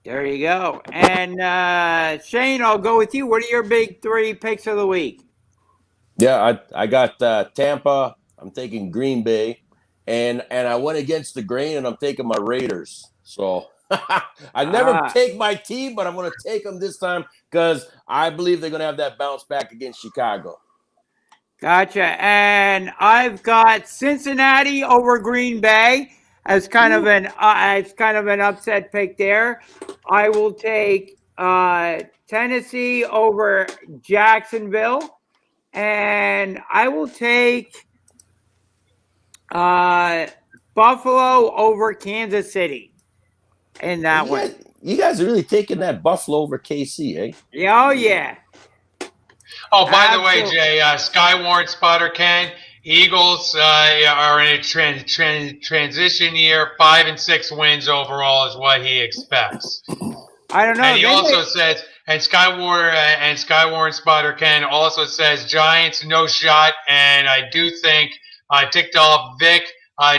There you go. And Shane, I'll go with you. What are your big 3 picks of the week? Yeah, I got Tampa. I'm taking Green Bay, and I went against the grain, and I'm taking my Raiders. So I never take my team, but I'm going to take them this time because I believe they're going to have that bounce back against Chicago. Gotcha. And I've got Cincinnati over Green Bay as kind of an upset pick there. I will take Tennessee over Jacksonville, and I will take Buffalo over Kansas City in that one. You guys are really taking that Buffalo over KC, eh? Yeah, oh yeah. Oh, by the way, Jay, Skywarn Spotter Ken, Eagles are in a transition year. 5 and 6 wins overall is what he expects. I don't know. And he also says, and Skywarn Spotter Ken also says Giants no shot. And I do think ticked off Vic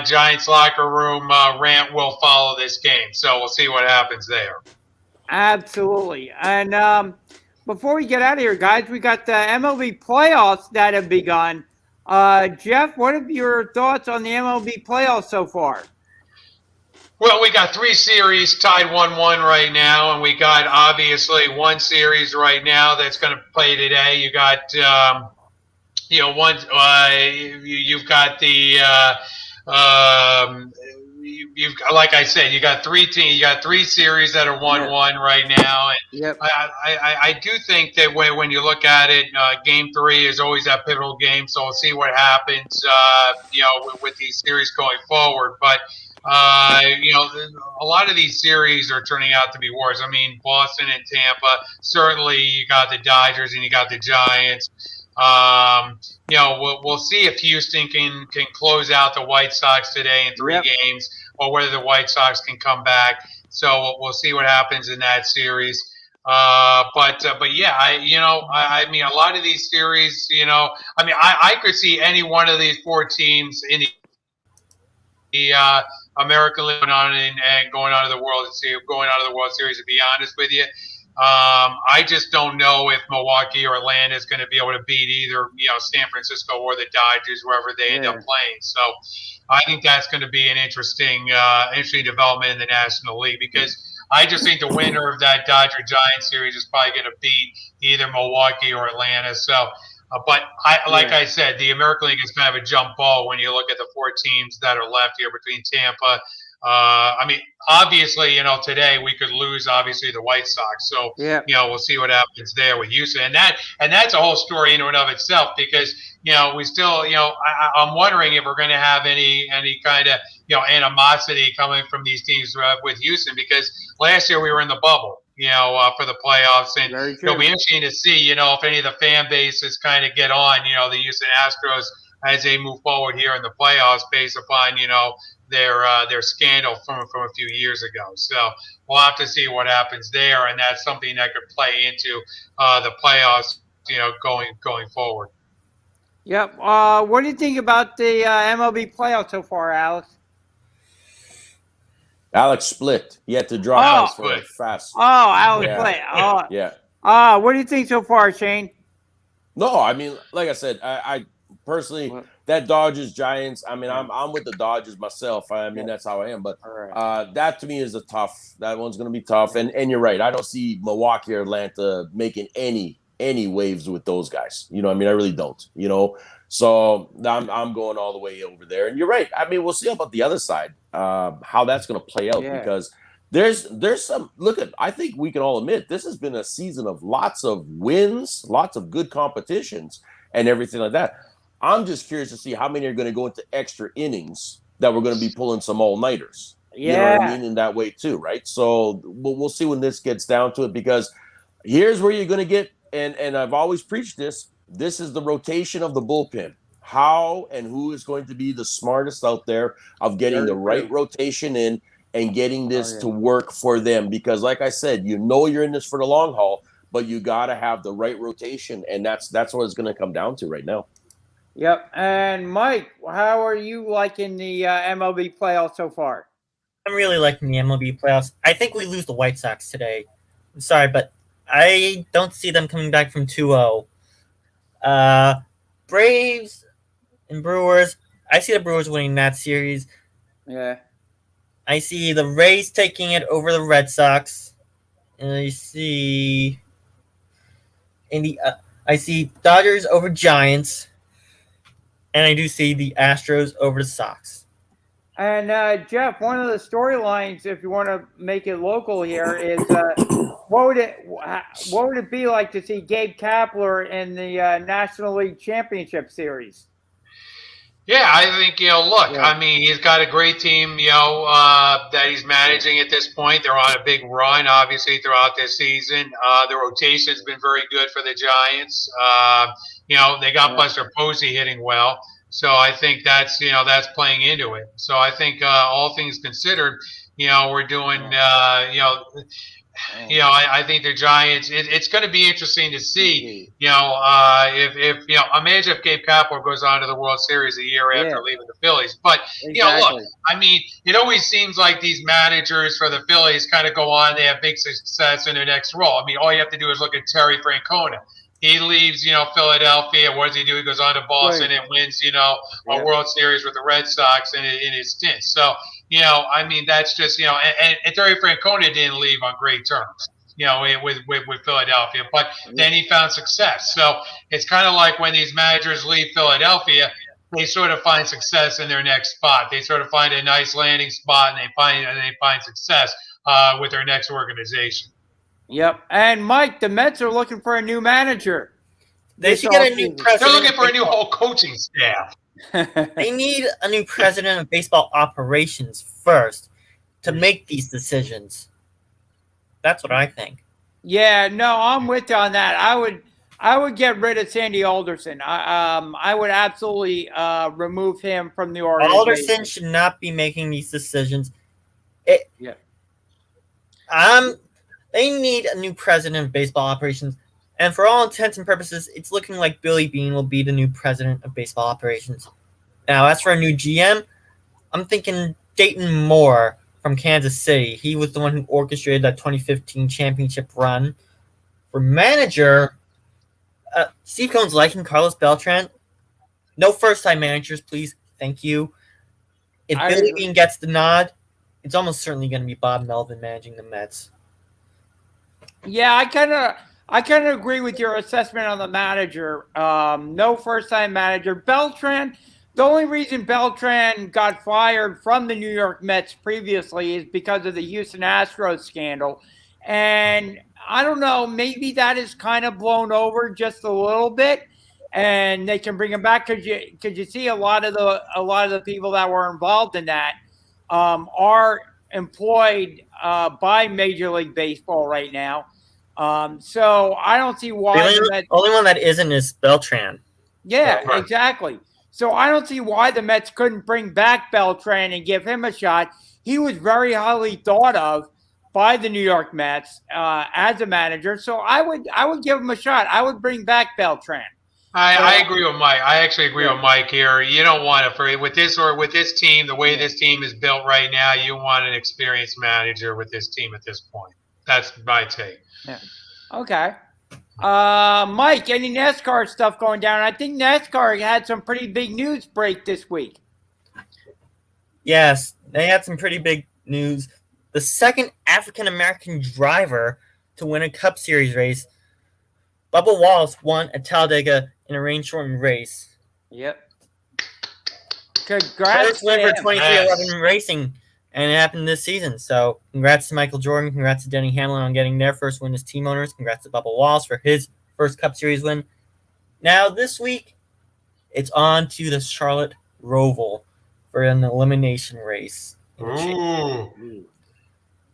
Giants locker room rant will follow this game. So we'll see what happens there. Absolutely. And before we get out of here, guys, we got the MLB playoffs that have begun. Jeff, what are your thoughts on the MLB playoffs so far? Well, we got 3 series tied 1-1 right now, and we got obviously 1 series right now that's going to play today. You got, one. You've got the. You've like I said, you got 3 teams. You got 3 series that are 1-1 right now. And yep. I do think that when you look at it, Game 3 is always that pivotal game. So we'll see what happens. With these series going forward, but. A lot of these series are turning out to be worse. I mean, Boston and Tampa. Certainly, you got the Dodgers and you got the Giants. We'll see if Houston can close out the White Sox today in 3 games, or whether the White Sox can come back. So we'll see what happens in that series. But yeah, I mean, a lot of these series, I could see any one of these 4 teams in the American League going on and going on to the World Series. To be honest with you, I just don't know if Milwaukee or Atlanta is going to be able to beat either San Francisco or the Dodgers wherever they end up playing. So I think that's going to be an interesting development in the National League, because I just think the winner of that Dodger-Giants series is probably going to beat either Milwaukee or Atlanta. So. But I said, the American League is kind of a jump ball when you look at the 4 teams that are left here between Tampa. Obviously, today we could lose, obviously, the White Sox. So, we'll see what happens there with Houston. And that's a whole story in and of itself, because, we still, I'm wondering if we're going to have any kind of, animosity coming from these teams with Houston, because last year we were in the bubble. For the playoffs, and it'll be interesting to see, if any of the fan bases kind of get on, the Houston Astros as they move forward here in the playoffs, based upon, their scandal from a few years ago. So we'll have to see what happens there, and that's something that could play into the playoffs, going forward. Yep. What do you think about the MLB playoffs so far, Alex? Alex split. He had to drop ice for it fast. Oh, Alex split. Oh. Yeah. What do you think so far, Shane? No, I mean, like I said, I personally, that Dodgers Giants. I mean, I'm with the Dodgers myself. I mean, that's how I am. But that to me is that one's going to be tough. And you're right. I don't see Milwaukee or Atlanta making any any waves with those guys. You know, I mean, I really don't. You know, so I'm going all the way over there. And you're right. I mean, we'll see about the other side, how that's going to play out because there's some look at. I think we can all admit this has been a season of lots of wins, lots of good competitions, and everything like that. I'm just curious to see how many are going to go into extra innings that we're going to be pulling some all-nighters. You know what I mean? In that way too, right? So we'll see when this gets down to it because here's where you're going to get, and I've always preached this, this is the rotation of the bullpen. How and who is going to be the smartest out there of getting the right rotation in and getting this to work for them? Because like I said, you know you're in this for the long haul, but you got to have the right rotation, and that's what it's going to come down to right now. Yep. And Mike, how are you liking the MLB playoffs so far? I'm really liking the MLB playoffs. I think we lose the White Sox today. I'm sorry, but I don't see them coming back from 2-0. Braves and Brewers, I see the Brewers winning that series. Yeah. I see the Rays taking it over the Red Sox. And I see I see Dodgers over Giants. And I do see the Astros over the Sox. And Jeff, one of the storylines, if you want to make it local here, is what would it be like to see Gabe Kapler in the National League Championship Series? Yeah, I think, look, I mean, he's got a great team, that he's managing at this point. They're on a big run, obviously, throughout this season. The rotation's been very good for the Giants. They got Buster Posey hitting well. So I think that's playing into it. So I think all things considered, we're doing, I think the Giants. It's going to be interesting to see. Imagine if Gabe Kapler goes on to the World Series a year after leaving the Phillies. But look, I mean, it always seems like these managers for the Phillies kind of go on. They have big success in their next role. I mean, all you have to do is look at Terry Francona. He leaves, Philadelphia. What does he do? He goes on to Boston and wins, a World Series with the Red Sox in his stint. So, I mean, that's just, and Terry Francona didn't leave on great terms, with Philadelphia. But then he found success. So it's kind of like when these managers leave Philadelphia, they sort of find success in their next spot. They sort of find a nice landing spot, and they find success with their next organization. Yep. And Mike, the Mets are looking for a new manager. They should get a new president. They're looking for a new whole coaching staff. They need a new president of baseball operations first to make these decisions. That's what I think. Yeah, no, I'm with you on that. I would get rid of Sandy Alderson. I would absolutely remove him from the organization. Alderson should not be making these decisions. They need a new president of baseball operations. And for all intents and purposes, it's looking like Billy Beane will be the new president of baseball operations. Now, as for a new GM, I'm thinking Dayton Moore from Kansas City. He was the one who orchestrated that 2015 championship run. For manager, Steve Cohen's liking Carlos Beltran. No first-time managers, please. Thank you. If Billy Beane gets the nod, it's almost certainly going to be Bob Melvin managing the Mets. Yeah, I kind of agree with your assessment on the manager. No first-time manager. Beltran, the only reason Beltran got fired from the New York Mets previously is because of the Houston Astros scandal. And I don't know, maybe that is kind of blown over just a little bit, and they can bring him back because you see a lot of the people that were involved in that are employed by Major League Baseball right now. So I don't see why the only one that isn't is Beltran. Yeah, exactly. So I don't see why the Mets couldn't bring back Beltran and give him a shot. He was very highly thought of by the New York Mets as a manager. So I would give him a shot. I would bring back Beltran. I agree with Mike. I actually agree with Mike here. You don't want to with this team, the way this team is built right now, you want an experienced manager with this team at this point. That's my take. Yeah. Okay. Mike, any NASCAR stuff going down? I think NASCAR had some pretty big news break this week. Yes, they had some pretty big news. The second African-American driver to win a Cup Series race. Bubba Wallace won at Talladega in a rain-shortened race. Yep. Congrats First win for to him. 2311 Yes. Racing, and it happened this season. So congrats to Michael Jordan. Congrats to Denny Hamlin on getting their first win as team owners. Congrats to Bubba Wallace for his first Cup Series win. Now this week, it's on to the Charlotte Roval for an elimination race. Ooh.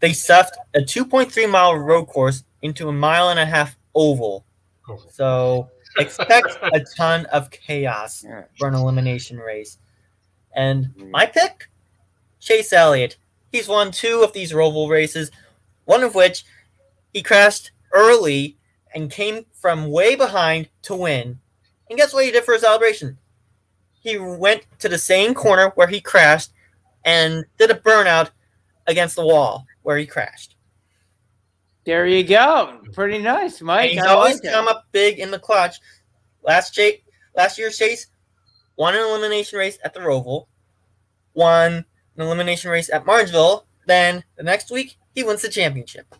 They stuffed a 2.3-mile road course into a 1.5-mile oval. So expect a ton of chaos for an elimination race. And my pick, Chase Elliott. He's won 2 of these Roval races, one of which he crashed early and came from way behind to win. And guess what he did for his celebration? He went to the same corner where he crashed and did a burnout against the wall where he crashed. There you go. Pretty nice, Mike. And he's I always like come it. up big in the clutch. Last year's Chase won an elimination race at the Roval, won an elimination race at Martinsville. Then the next week, he wins the championship.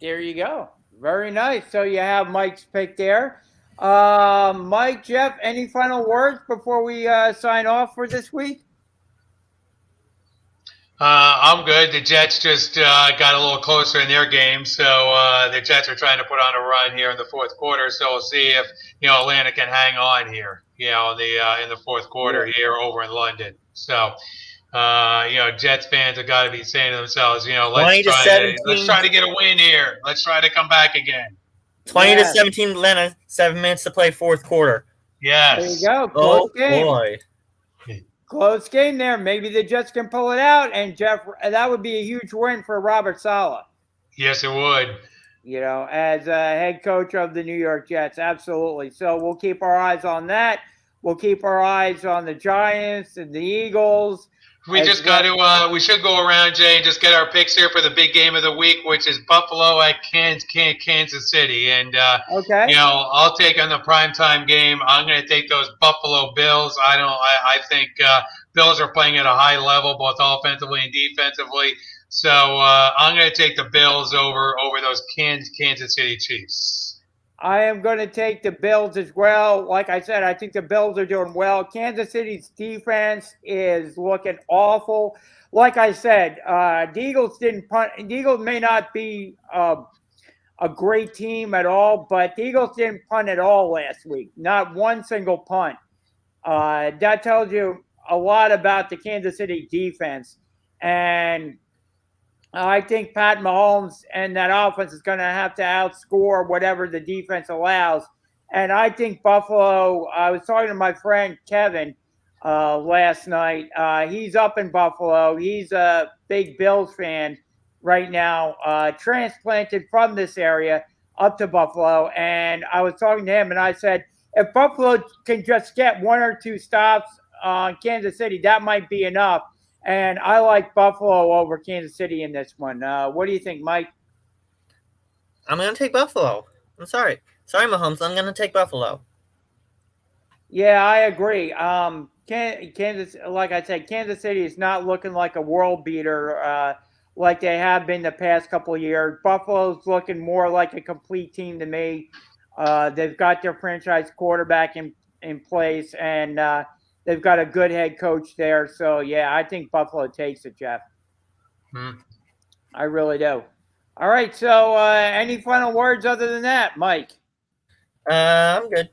There you go. Very nice. So you have Mike's pick there. Mike, Jeff, any final words before we sign off for this week? I'm good. The Jets just got a little closer in their game, so the Jets are trying to put on a run here in the fourth quarter. So we'll see if Atlanta can hang on here, in the fourth quarter here over in London. So Jets fans have got to be saying to themselves, let's try to get a win here. Let's try to come back again. 20-17 Atlanta, 7 minutes to play fourth quarter. Yes. There you go. Close game. Boy. Close game there. Maybe the Jets can pull it out. And, Jeff, that would be a huge win for Robert Saleh. Yes, it would. As head coach of the New York Jets. Absolutely. So we'll keep our eyes on that. We'll keep our eyes on the Giants and the Eagles. We should go around, Jay, and just get our picks here for the big game of the week, which is Buffalo at Kansas City. And, okay. I'll take on the primetime game. I'm going to take those Buffalo Bills. I think Bills are playing at a high level, both offensively and defensively. So I'm going to take the Bills over those Kansas City Chiefs. I am going to take the Bills as well. Like I said, I think the Bills are doing well. Kansas City's defense is looking awful. Like I said, the Eagles didn't punt. The Eagles may not be a great team at all, but the Eagles didn't punt at all last week. Not one single punt. That tells you a lot about the Kansas City defense. And I think Pat Mahomes and that offense is going to have to outscore whatever the defense allows. And I think Buffalo, I was talking to my friend Kevin last night. He's up in Buffalo. He's a big Bills fan right now, transplanted from this area up to Buffalo. And I was talking to him, and I said, if Buffalo can just get 1 or 2 stops on Kansas City, that might be enough. And I like Buffalo over Kansas City in this one. What do you think, Mike? I'm going to take Buffalo. I'm sorry. Sorry, Mahomes. I'm going to take Buffalo. Yeah, I agree. Kansas, like I said, Kansas City is not looking like a world beater like they have been the past couple of years. Buffalo's looking more like a complete team to me. They've got their franchise quarterback in place, and they've got a good head coach there. So, yeah, I think Buffalo takes it, Jeff. I really do. All right, so any final words other than that, Mike? I'm good.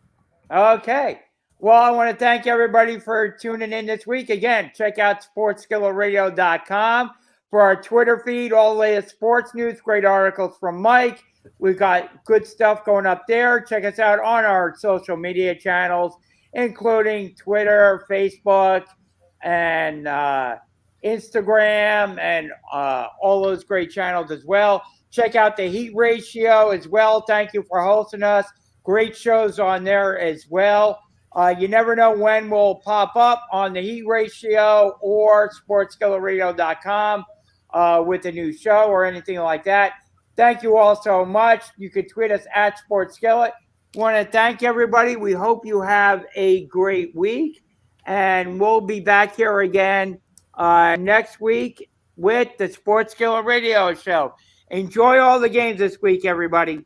Okay. Well, I want to thank everybody for tuning in this week. Again, check out sportsskilletradio.com for our Twitter feed, all the latest sports news, great articles from Mike. We've got good stuff going up there. Check us out on our social media channels, including Twitter, Facebook, and Instagram, and all those great channels as well. Check out the Heat Ratio as well. Thank you for hosting us. Great shows on there as well. You never know when we'll pop up on the Heat Ratio or sportsskilletradio.com with a new show or anything like that. Thank you all so much. You can tweet us at SportsSkillet. Want to thank everybody. We hope you have a great week, and we'll be back here again next week with the Sports Skillet Radio Show. Enjoy all the games this week, everybody.